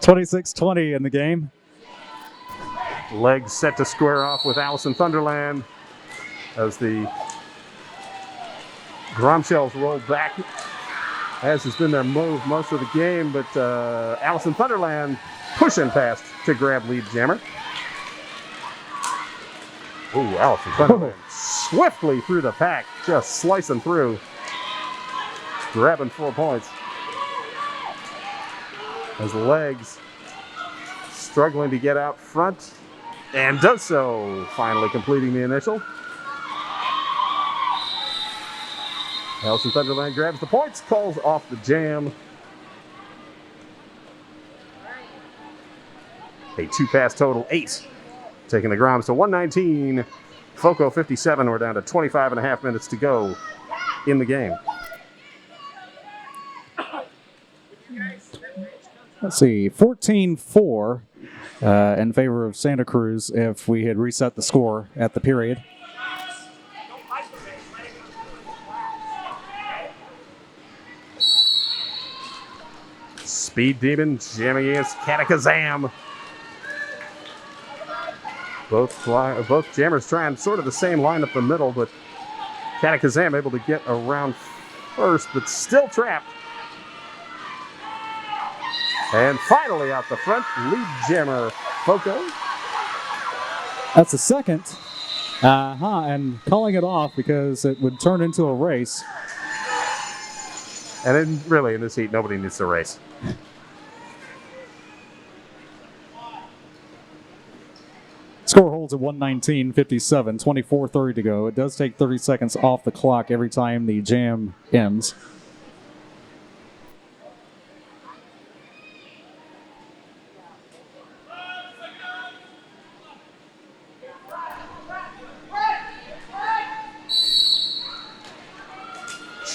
(26-20) in the game. Legs set to square off with Allison Thunderland as the Gromshells rolled back, as has been their move most of the game, but Allison Thunderland pushing past to grab lead jammer. Ooh, Allison Thunderland swiftly through the pack, just slicing through, grabbing 4 points. As Legs struggling to get out front, and does so, finally completing the initial. Allison Thunderland grabs the points, calls off the jam. A 2-pass total, 8. Taking the Groms to 119. FoCo 57. We're down to 25.5 minutes to go in the game. Let's see, 14-4 in favor of Santa Cruz if we had reset the score at the period. Speed Demon jamming against Katakazam. Both jammers trying sort of the same line up the middle, but Katakazam able to get around first, but still trapped. And finally out the front, lead jammer FoCo. That's the second. And calling it off because it would turn into a race. And then really in this heat, nobody needs to race. Score holds at 119-57, 24:30 to go. It does take 30 seconds off the clock every time the jam ends.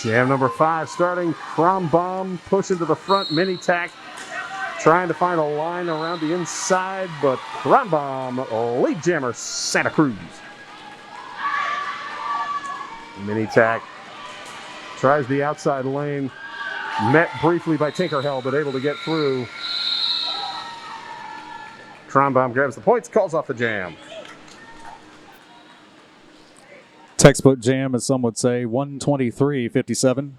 Jam number 5 starting. Kronbaum pushing to the front, mini tack. Trying to find a line around the inside, but Kronbaum, lead jammer, Santa Cruz. Mini tack. Tries the outside lane. Met briefly by Tinkerhell, but able to get through. Kronbaum grabs the points, calls off the jam. Textbook jam, as some would say, 123-57.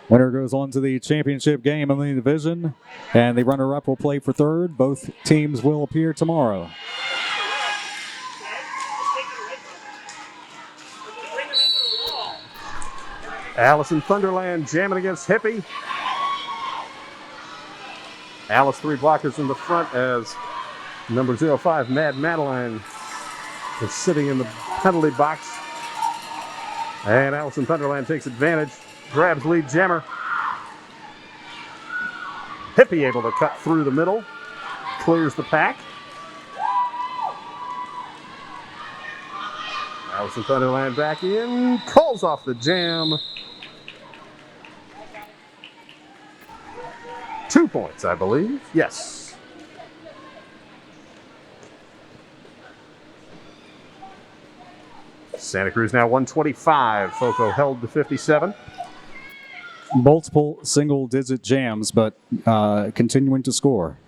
Winner goes on to the championship game in the division, and the runner-up will play for third. Both teams will appear tomorrow. Allison Thunderland jamming against Hippie. Alice 3 blockers in the front as number 05, Mad Madeline, is sitting in the penalty box. And Allison Thunderland takes advantage, grabs lead jammer. Hippie able to cut through the middle, clears the pack. Allison Thunderland back in, calls off the jam. 2 2 points, I believe. Yes. Santa Cruz now 125. FoCo held to 57. Multiple single-digit jams, but continuing to score.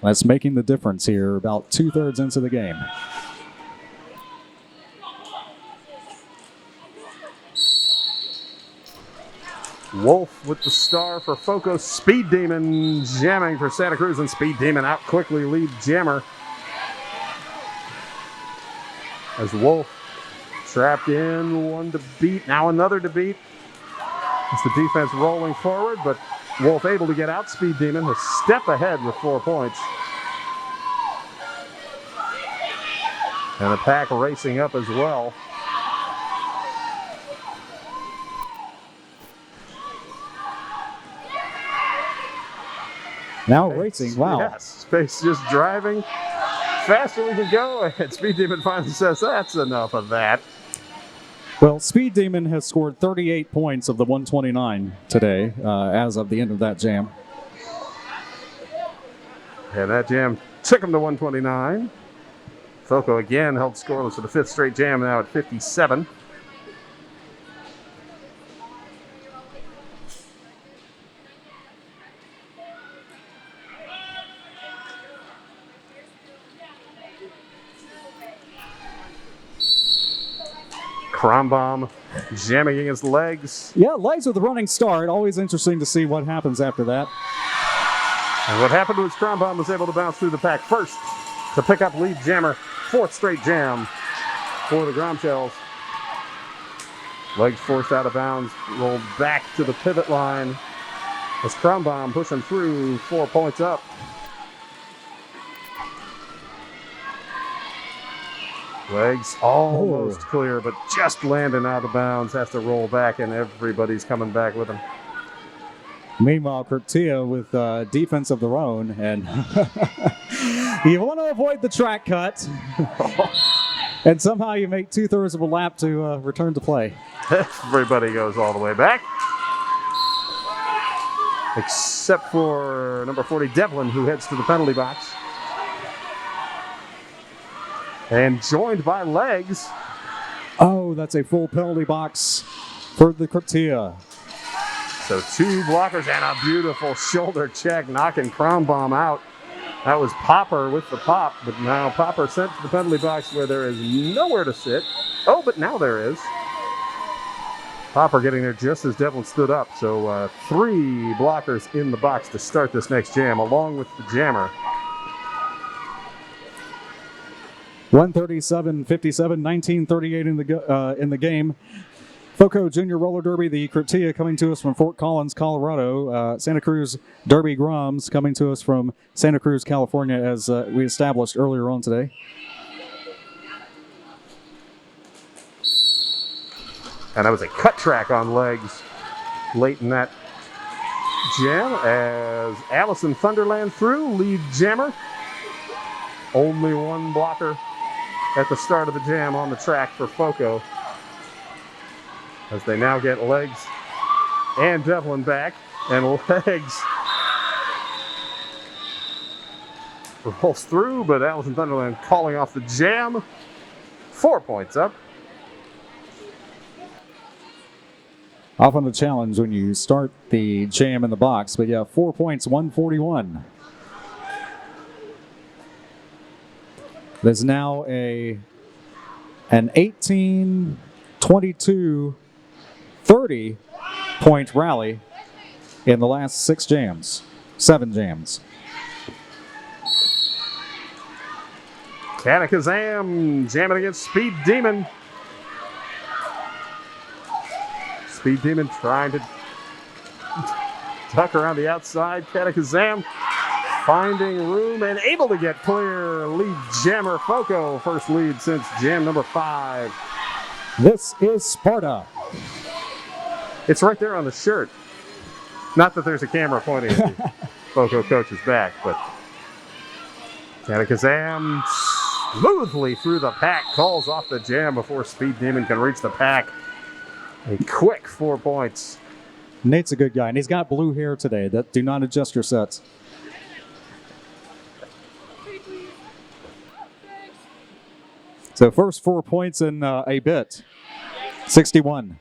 That's making the difference here about 2/3 into the game. Wolf with the star for FoCo. Speed Demon jamming for Santa Cruz, and Speed Demon out quickly lead jammer. As Wolf trapped in, one to beat, now another to beat. It's the defense rolling forward, but Wolf able to get out. Speed Demon a step ahead with 4 points. And the pack racing up as well. Now racing, wow. Yes, Space just driving. Faster we can go, and Speed Demon finally says, that's enough of that. Well, Speed Demon has scored 38 points of the 129 today as of the end of that jam. And that jam took him to 129. FoCo again held scoreless for the 5th straight jam, now at 57. Crom Bomb jamming against legs. Yeah, legs with a running start. Always interesting to see what happens after that. And what happened was Crom Bomb was able to bounce through the pack first to pick up lead jammer. 4th straight jam for the Grom Shells. Legs forced out of bounds, rolled back to the pivot line. As Crom Bomb pushing through, 4 points up. Legs almost clear, but just landing out of bounds. Has to roll back, and everybody's coming back with him. Meanwhile, Curtia with defense of their own, and you want to avoid the track cut, and somehow you make 2/3 of a lap to return to play. Everybody goes all the way back, except for number 40, Devlin, who heads to the penalty box. And joined by legs. Oh, that's a full penalty box for the Curtia. So 2 blockers and a beautiful shoulder check, knocking Crom Bomb out. That was Popper with the pop, but now Popper sent to the penalty box where there is nowhere to sit. Oh, but now there is. Popper getting there just as Devlin stood up. So 3 blockers in the box to start this next jam, along with the jammer. 137-57, 19:38 in the game. FoCo Junior Roller Derby, the Curtia coming to us from Fort Collins, Colorado. Santa Cruz Derby Groms coming to us from Santa Cruz, California, as we established earlier on today. And that was a cut track on legs late in that jam as Allison Thunderland through, lead jammer. Only 1 blocker at the start of the jam on the track for FoCo, as they now get legs and Devlin back, and legs rolls through, but Allison Thunderland calling off the jam. 4 points up. Off on the challenge when you start the jam in the box, but yeah, 4 points, 141. There's now an 18, 22, 30 point rally in the last 7 jams. Katakazam jamming against Speed Demon. Speed Demon trying to duck around the outside. Katakazam finding room and able to get clear. Lead jammer FoCo, first lead since jam number 5. This is Sparta. It's right there on the shirt. Not that there's a camera pointing at the FoCo coach's back, but Katakazam smoothly through the pack, calls off the jam before Speed Demon can reach the pack. A quick 4 points. Nate's a good guy, and he's got blue hair today. That do not adjust your sets. So first 4 points in a bit. 61.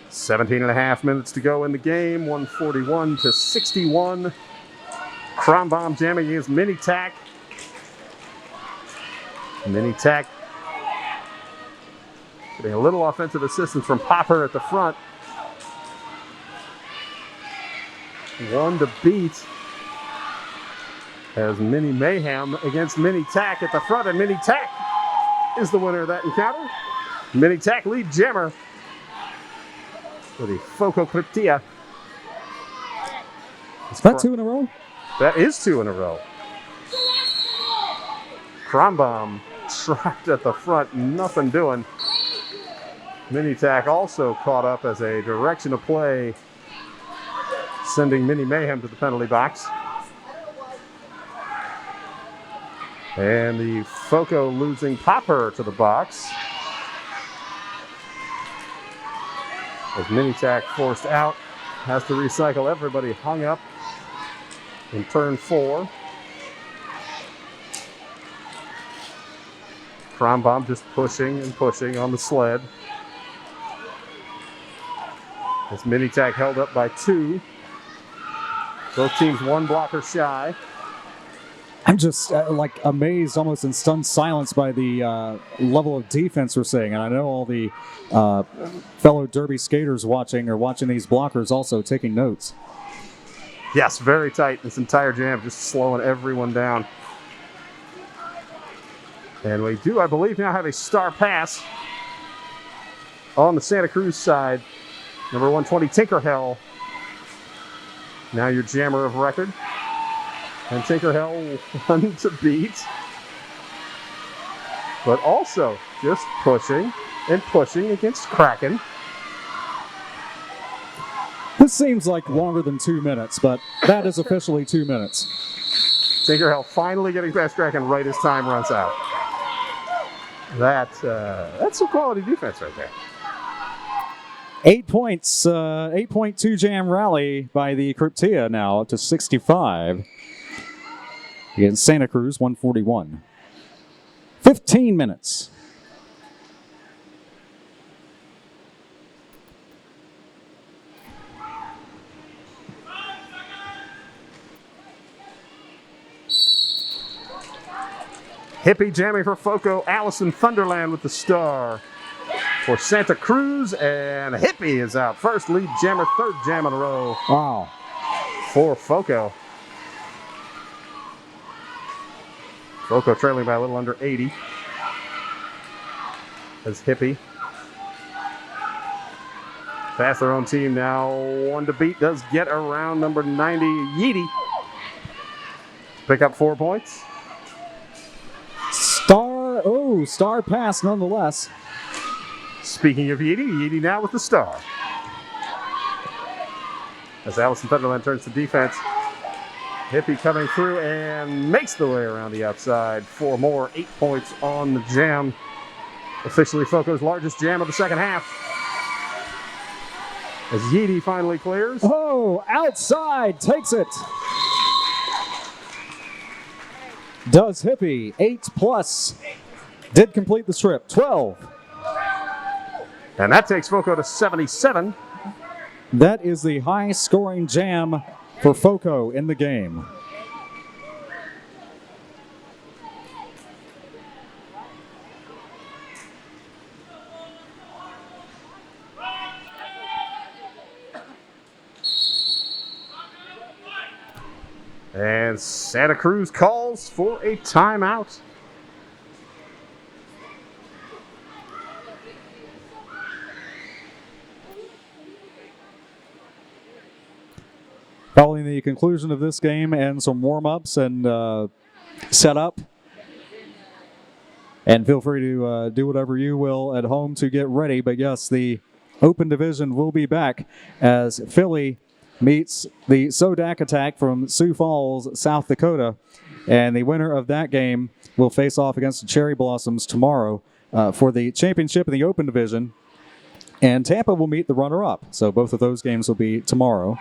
Seventeen and a half minutes to go in the game. 141 to 61. Crom Bomb jamming against Mini Tac. Mini Tac getting a little offensive assistance from Popper at the front. One to beat as Mini Mayhem against Mini Tac at the front, and Mini Tac is the winner of that encounter. Mini Tac lead jammer for the FoCo Cryptia. Is that 2 in a row? That is 2 in a row. Crom Bomb trapped at the front, nothing doing. Mini Tac also caught up as a direction of play, sending Mini Mayhem to the penalty box. And the FoCo losing Popper to the box. As Mini Tac forced out, has to recycle everybody hung up in turn 4. Crom Bomb just pushing and pushing on the sled. As Mini Tac held up by 2. Both teams 1 blocker shy. I'm just like amazed, almost in stunned silence by the level of defense we're seeing. And I know all the fellow Derby skaters watching these blockers also taking notes. Yes, very tight. This entire jam just slowing everyone down. And we do, I believe, now have a star pass on the Santa Cruz side. Number 120, Tinkerhell. Now your jammer of record. And Tinkerhell one to beat. But also just pushing and pushing against Kraken. This seems like longer than 2 minutes, but that is officially 2 minutes. Tinkerhell finally getting past Kraken right as time runs out. That's some quality defense right there. 8 points, 8.2 jam rally by the Cryptia now up to 65. Against Santa Cruz, 141. 15 minutes. Hippie jamming for FoCo. Allison Thunderland with the star for Santa Cruz. And Hippie is out. First lead jammer, 3rd jam in a row. Wow. For FoCo. FoCo trailing by a little under 80. As Hippie. Past their own team now. 1 to beat. Does get around number 90, Yeedy. Pick up 4 points. Star pass nonetheless. Speaking of Yeedy, Yeedy now with the star. As Allison Thunderland turns to defense. Hippie coming through and makes the way around the outside. 4 more, 8 points on the jam. Officially FoCo's largest jam of the second half. As Yeedy finally clears. Oh, outside, takes it. Does Hippie, 8 plus. Did complete the strip, 12. And that takes FoCo to 77. That is the high scoring jam for FoCo in the game. And Santa Cruz calls for a timeout. Following the conclusion of this game and some warm-ups and setup. And feel free to do whatever you will at home to get ready. But yes, the Open Division will be back as Philly meets the Sodak Attack from Sioux Falls, South Dakota And the winner of that game will face off against the Cherry Blossoms tomorrow for the championship in the Open Division. And Tampa will meet the runner-up. So both of those games will be tomorrow.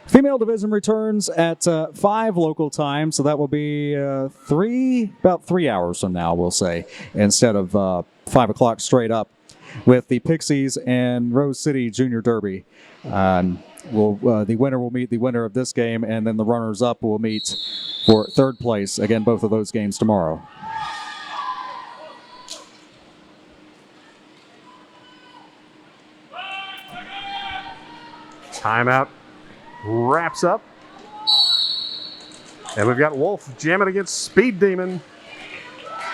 Female division returns at 5 local time, so that will be about 3 hours from now, we'll say, instead of 5 o'clock straight up, with the Pixies and Rose City Junior Derby. The winner will meet the winner of this game, and then the runners-up will meet for third place. Again, both of those games tomorrow. Timeout wraps up. And we've got Wolf jamming against Speed Demon.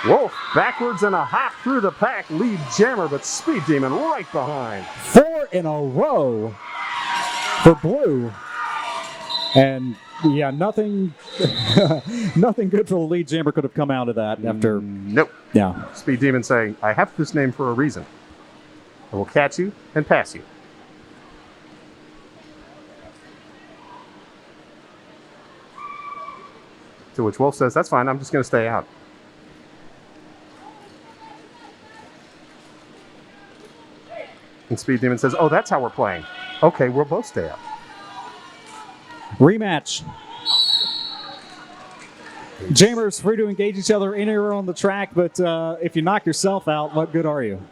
Wolf backwards and a hop through the pack, lead jammer, but Speed Demon right behind. 4 in a row for Blue. And yeah, nothing nothing good for the lead jammer could have come out of that after. Nope. Yeah. Speed Demon saying, I have this name for a reason. I will catch you and pass you. To which Wolf says, that's fine, I'm just going to stay out. And Speed Demon says, oh, that's how we're playing. Okay, we'll both stay out. Rematch. Jammers free to engage each other anywhere on the track, but if you knock yourself out, what good are you?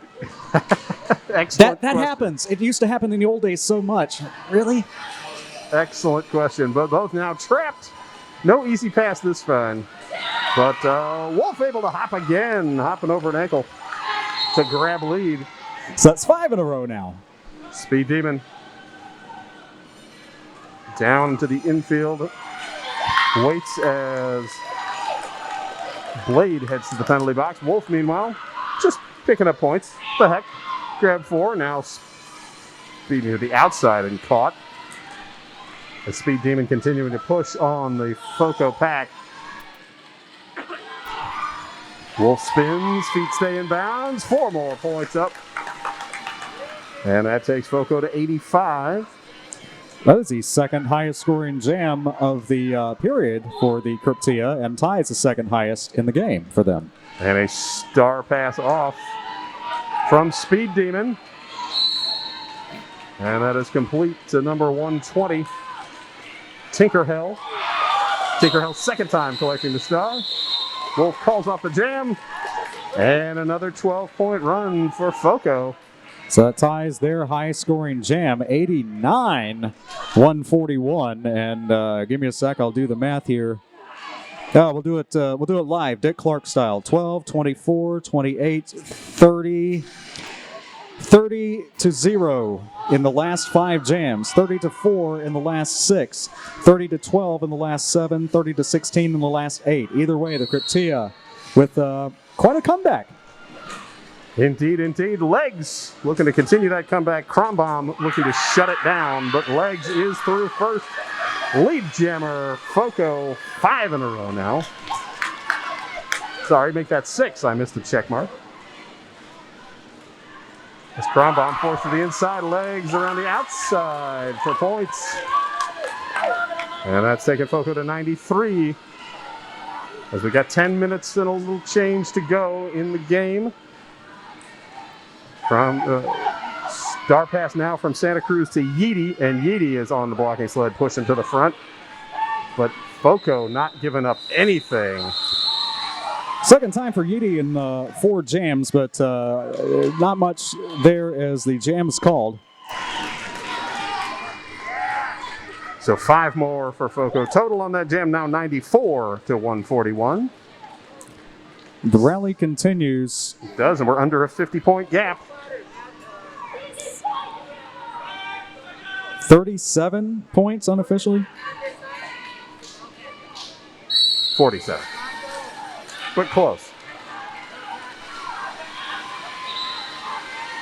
Excellent That happens. It used to happen in the old days so much. Really? Excellent question. But both now trapped. No easy pass this time. But Wolf able to hop again, hopping over an ankle to grab lead. So that's 5 in a row now. Speed Demon down to the infield. Waits as Blade heads to the penalty box. Wolf, meanwhile, just picking up points. What the heck? Grab 4. Now speeding to the outside and caught. The Speed Demon continuing to push on the FoCo pack. Wolf spins, feet stay in bounds. 4 more points up. And that takes FoCo to 85. That is the second highest scoring jam of the period for the Cryptia, and ties the second highest in the game for them. And a star pass off from Speed Demon. And that is complete to number 120. Tinkerhell. Tinkerhell's second time collecting the star. Wolf calls off the jam. And another 12-point run for FoCo. So that ties their high-scoring jam, 89-141. And give me a sec, I'll do the math here. We'll do it live, Dick Clark style. 12, 24, 28, 30, 30-0 in the last 5 jams, 30-4 in the last 6, 30-12 in the last 7, 30-16 in the last 8. Either way, the Cryptia with quite a comeback. Indeed, indeed. Legs looking to continue that comeback. Crombomb looking to shut it down, but Legs is through first. Lead jammer, FoCo, 5 in a row now. Sorry, make that 6. I missed the check mark. As Crombomb forced to the inside, Legs around the outside for points. And that's taking FoCo to 93. As we got 10 minutes and a little change to go in the game. From star pass now from Santa Cruz to Yeedy, and Yeedy is on the blocking sled pushing to the front. But FoCo not giving up anything. Second time for Yeedy in 4 jams, but not much there as the jam's called. So 5 more for FoCo. Total on that jam now 94-141. The rally continues. It does, and we're under a 50-point gap. 37 points unofficially. 47. But close.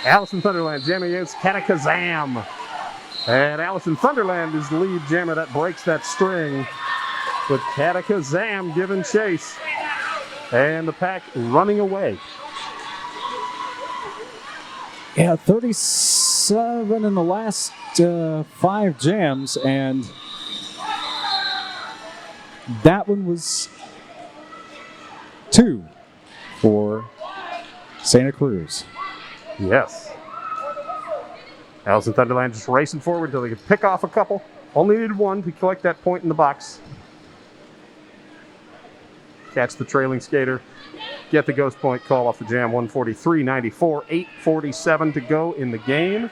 Allison Thunderland jamming against Katakazam. And Allison Thunderland is the lead jammer that breaks that string. With Katakazam giving chase. And the pack running away. Yeah, 37 in the last 5 jams, and that one was 2 for Santa Cruz. Yes. Allison Thunderland just racing forward until they could pick off a couple. Only needed one to collect that point in the box. Catch the trailing skater. Get the ghost point call off the jam. 143.94. 8:47 to go in the game.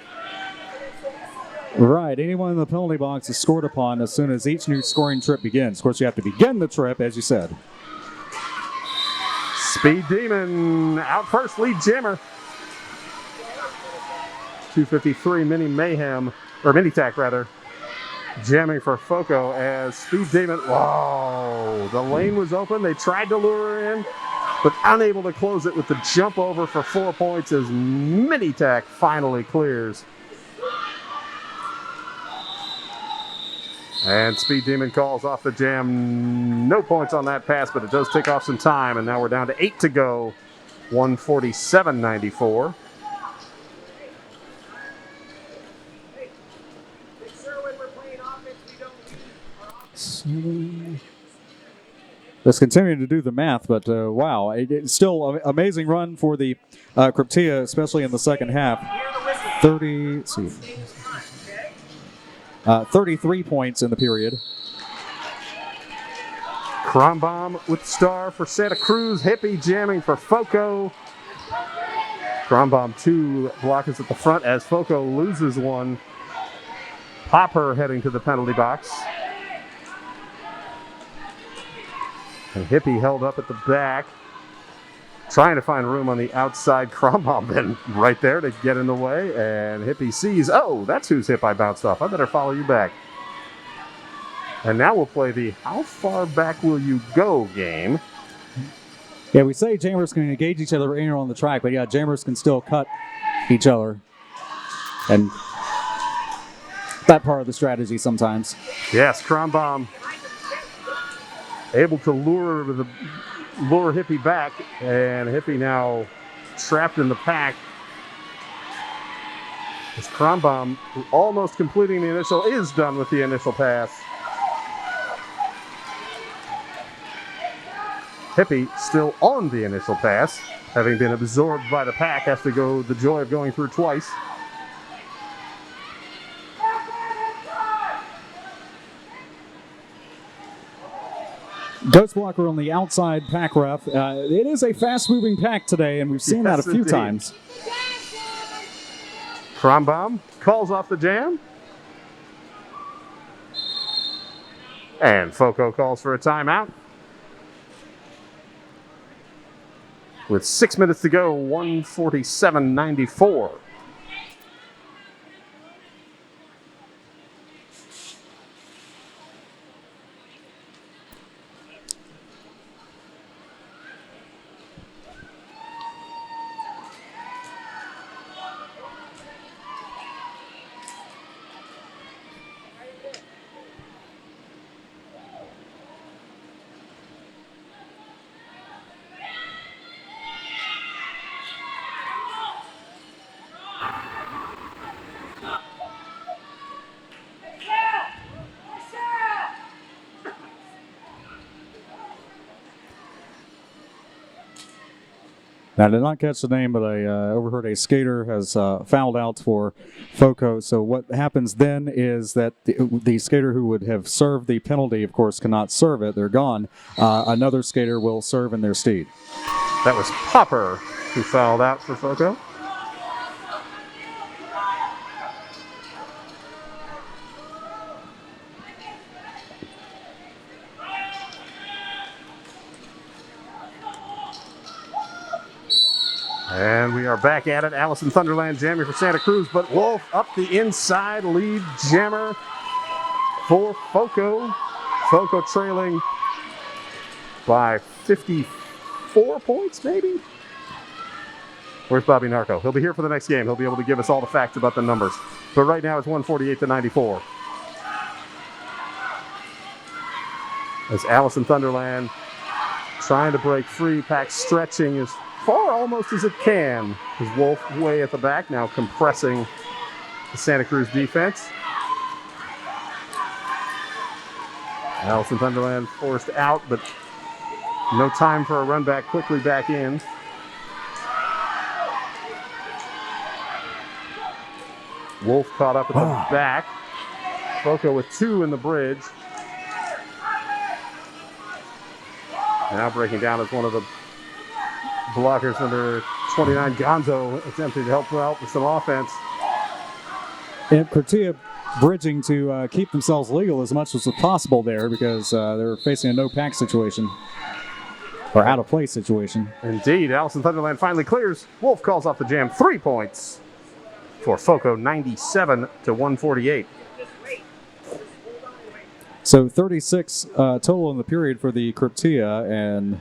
Right. Anyone in the penalty box is scored upon as soon as each new scoring trip begins. Of course, you have to begin the trip, as you said. Speed Demon out first, lead jammer. 253 Mini Mayhem, or Mini Tack rather, jamming for FoCo as Speed Demon. Whoa, the lane was open. They tried to lure her in, but unable to close it with the jump over for 4 points as Mini Tack finally clears. And Speed Demon calls off the jam. No points on that pass, but it does take off some time. And now we're down to 8 to go. 147.94. Let's continue to do the math, but wow, it's still an amazing run for the Cryptia, especially in the second half. 33 points in the period. Crumbomb with star for Santa Cruz. Hippie jamming for FoCo. Crumbomb 2 blockers at the front as FoCo loses one. Popper heading to the penalty box. And Hippie held up at the back. Trying to find room on the outside. Crumbomb then right there to get in the way. And Hippie sees, oh, that's whose hip I bounced off. I better follow you back. And now we'll play the how far back will you go game. Yeah, we say jammers can engage each other anywhere on the track, but yeah, jammers can still cut each other. And that part of the strategy sometimes. Yes, Crumbomb able to lure Hippie back, and Hippie now trapped in the pack. As Crumbomb, almost completing the initial, is done with the initial pass. Hippie still on the initial pass, having been absorbed by the pack, has to go the joy of going through twice. Ghost blocker on the outside pack ref. It is a fast-moving pack today, and we've seen that a few times. Crumbomb calls off the jam. And FoCo calls for a timeout. With 6 minutes to go, 147.94. Now, I did not catch the name, but I overheard a skater has fouled out for FoCo. So what happens then is that the skater who would have served the penalty, of course, cannot serve it. They're gone. Another skater will serve in their stead. That was Popper who fouled out for FoCo. And we are back at it. Allison Thunderland jamming for Santa Cruz, but Wolf up the inside, lead jammer for FoCo. FoCo trailing by 54 points, maybe? Where's Bobby Narco? He'll be here for the next game. He'll be able to give us all the facts about the numbers. But right now it's 148-94. As Allison Thunderland trying to break free, pack stretching as far almost as it can. As Wolf way at the back, now compressing the Santa Cruz defense. Allison Thunderland forced out, but No time for a run back, quickly back in. Wolf caught up at the back. FoCo with 2 in the bridge. Now breaking down is one of the blockers, number 29, Gonzo, attempting to help out with some offense. And Cortia bridging to keep themselves legal as much as possible there because they're facing a no-pack situation. Or out-of-play situation. Indeed, Allison Thunderland finally clears. Wolf calls off the jam. 3 points for FoCo, 97 to 148. So 36 total in the period for the Cryptia, and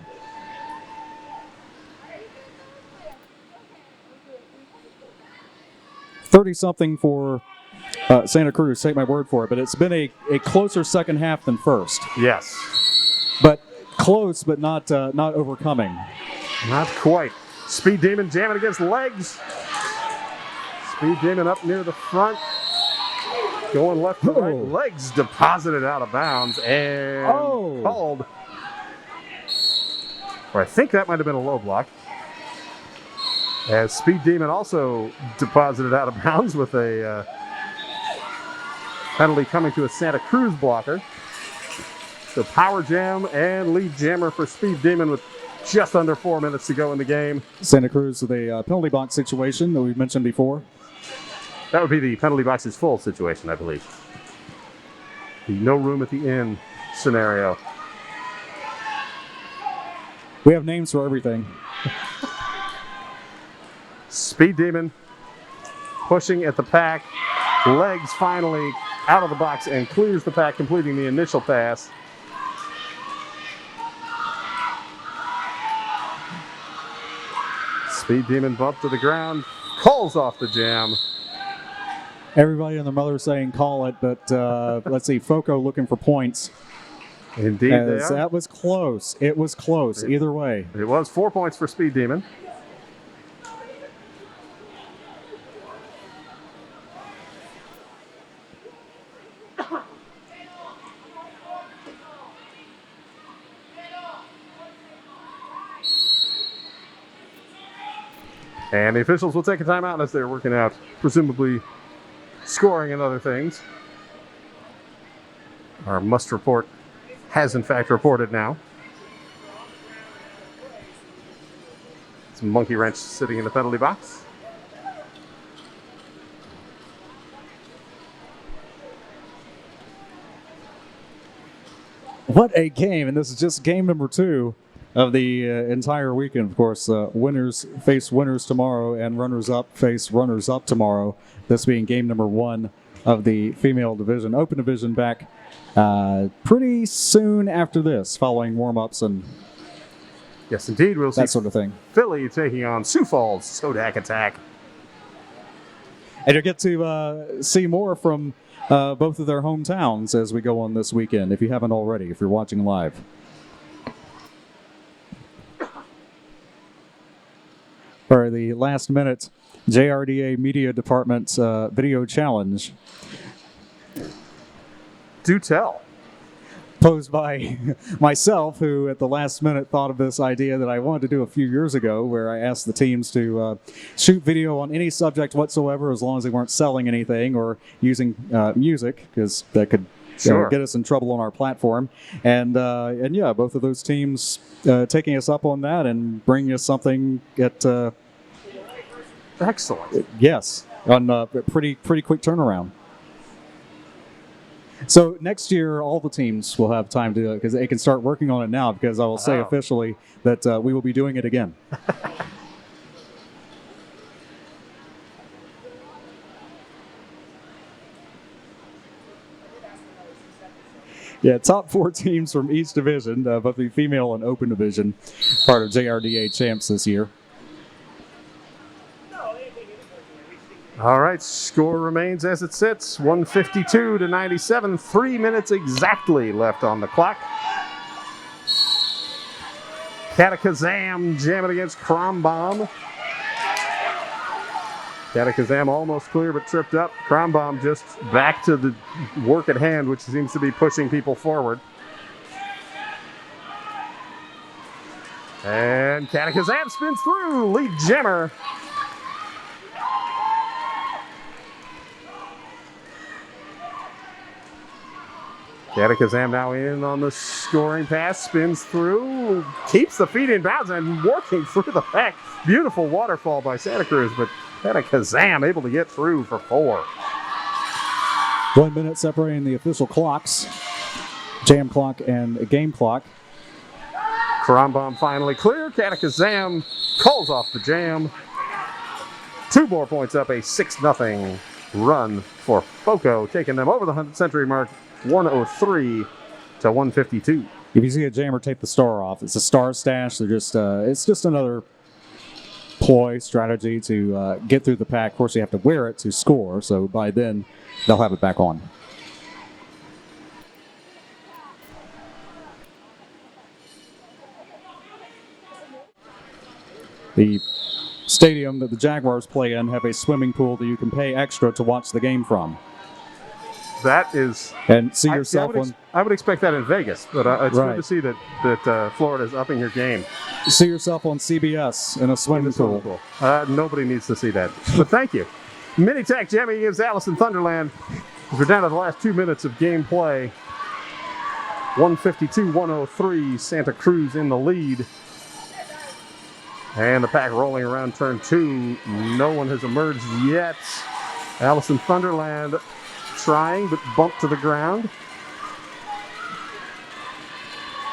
$30-something for Santa Cruz. Take my word for it, but it's been a closer second half than first. Yes. But close, but not overcoming. Not quite. Speed Demon jamming against legs. Speed Demon up near the front. Going left to right. Legs deposited out of bounds and called. Or I think that might have been a low block. As Speed Demon also deposited out of bounds with a penalty coming to a Santa Cruz blocker. So power jam and lead jammer for Speed Demon with just under 4 minutes to go in the game. Santa Cruz with a penalty box situation that we've mentioned before. That would be the penalty box's full situation, I believe. The no room at the inn scenario. We have names for everything. Speed Demon pushing at the pack. Legs finally out of the box and clears the pack, completing the initial pass. Speed Demon bumped to the ground, calls off the jam. Everybody and their mother saying call it, but let's see, FoCo looking for points. Indeed they are. That was close. It was close, either way. It was 4 points for Speed Demon. And the officials will take a timeout as they're working out, presumably scoring and other things. Our must report has in fact reported now. It's Monkey Wrench sitting in the penalty box. What a game, and this is just game number 2 of the entire weekend. Of course, winners face winners tomorrow, and runners-up face runners-up tomorrow. This being game number 1 of the female division. Open division back pretty soon after this, following warm-ups and yes, indeed, we'll see that sort of thing. Philly taking on Sioux Falls Sodak Attack. And you'll get to see more from both of their hometowns as we go on this weekend, if you haven't already, if you're watching live. For the last minute JRDA Media Department video challenge. Do tell. Posed by myself, who at the last minute thought of this idea that I wanted to do a few years ago, where I asked the teams to shoot video on any subject whatsoever, as long as they weren't selling anything or using music, because that could get us in trouble on our platform. And yeah, both of those teams taking us up on that and bringing us something at excellent. Yes, on a pretty quick turnaround. So next year, all the teams will have time to do it, because they can start working on it now, because I will say officially that we will be doing it again. Yeah, top 4 teams from each division, both the female and open division, part of JRDA champs this year. All right, score remains as it sits, 152 to 97, 3 minutes exactly left on the clock. Katakazam jamming against Krombomb. Katakazam almost clear but tripped up. Krombomb just back to the work at hand, which seems to be pushing people forward. And Katakazam spins through. Lead jammer. Katakazam now in on the scoring pass, spins through, keeps the feet in bounds and working through the pack. Beautiful waterfall by Santa Cruz, but Katakazam able to get through for 4. 1 minute separating the official clocks, jam clock and game clock. Karambam finally clear. Katakazam calls off the jam. 2 more points up, a 6-0 run for FoCo, taking them over the 100-century mark. 103 to 152. If you see a jammer take the star off, it's a star stash. They're just it's just another ploy strategy to get through the pack. Of course, you have to wear it to score, so by then they'll have it back on. The stadium that the Jaguars play in have a swimming pool that you can pay extra to watch the game from. That is, and see yourself I would expect that in Vegas, but it's right. good to see that Florida is upping your game. See yourself on CBS in a swimming pool. Nobody needs to see that, but thank you. Mini Tac jamming against Allison Thunderland. We're down to the last 2 minutes of game play. 152-103, Santa Cruz in the lead. And the pack rolling around turn 2. No one has emerged yet. Allison Thunderland trying, but bumped to the ground.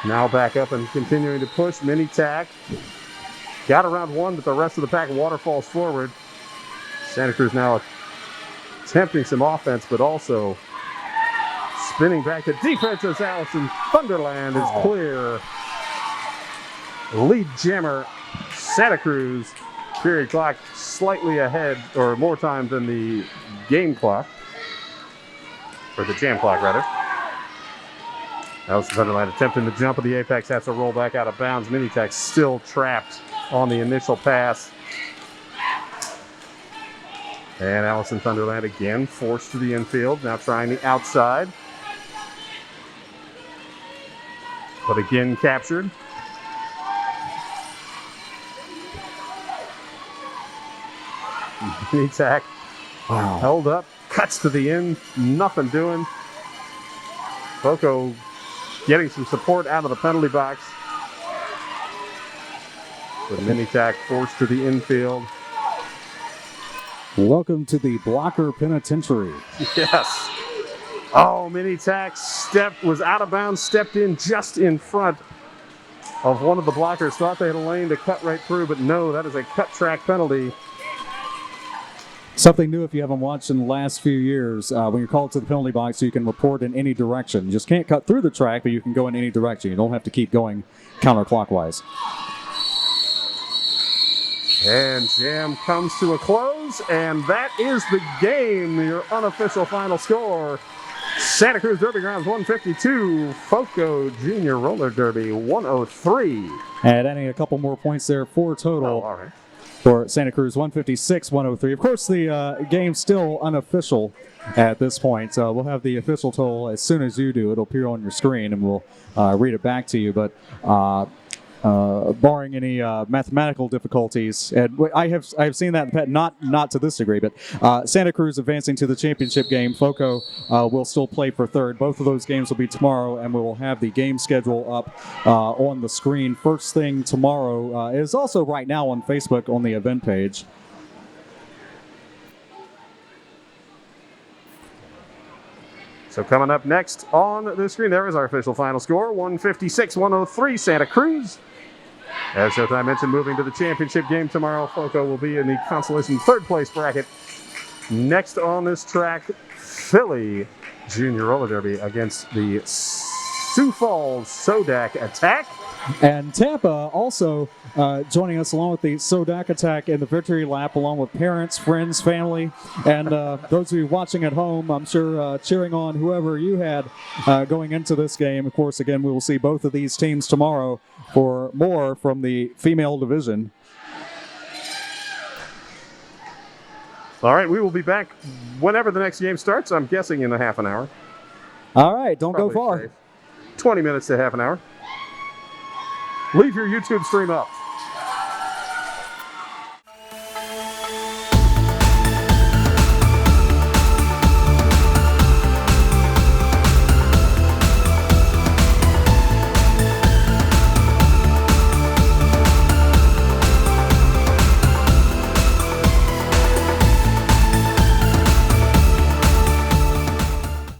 Now back up and continuing to push. Mini Tac got around 1, but the rest of the pack waterfalls forward. Santa Cruz now attempting some offense, but also spinning back to defense as Allison Thunderland is clear. Lead jammer, Santa Cruz. Period clock slightly ahead, or more time than the game clock. Or the jam clock, rather. Allison Thunderland attempting the jump of the apex, has to roll back out of bounds. Mini Tac still trapped on the initial pass. And Allison Thunderland again forced to the infield, now trying the outside. But again captured. Mini Tac held up, cuts to the end, nothing doing. FoCo getting some support out of the penalty box. With Mini Tac forced to the infield. Welcome to the blocker penitentiary. Yes. Oh, Mini Tac was out of bounds, stepped in just in front of one of the blockers. Thought they had a lane to cut right through, but no, that is a cut track penalty. Something new if you haven't watched in the last few years. When you're called to the penalty box, you can report in any direction. You just can't cut through the track, but you can go in any direction. You don't have to keep going counterclockwise. And jam comes to a close, and that is the game. Your unofficial final score. Santa Cruz Derby Grounds 152, FoCo Junior Roller Derby 103. And adding a couple more points there, 4 total. Oh, all right. For Santa Cruz, 156-103. Of course, the game's still unofficial at this point. We'll have the official total as soon as you do. It'll appear on your screen, and we'll read it back to you. But barring any mathematical difficulties, and I have seen that in the past, not to this degree, but Santa Cruz advancing to the championship game. FoCo will still play for third. Both of those games will be tomorrow, and we will have the game schedule up on the screen first thing tomorrow. It is also right now on Facebook on the event page. So coming up next on the screen, there is our official final score, 156-103 Santa Cruz. As Showtime mentioned, moving to the championship game tomorrow, FoCo will be in the consolation third place bracket. Next on this track, Philly Junior Roller Derby against the Sioux Falls Sodak Attack. And Tampa also joining us along with the Sodak Attack in the victory lap, along with parents, friends, family, and those of you watching at home, I'm sure cheering on whoever you had going into this game. Of course, again, we will see both of these teams tomorrow for more from the female division. All right, we will be back whenever the next game starts. I'm guessing in a half an hour. All right, don't Probably go far. safe. 20 minutes to half an hour. Leave your YouTube stream up.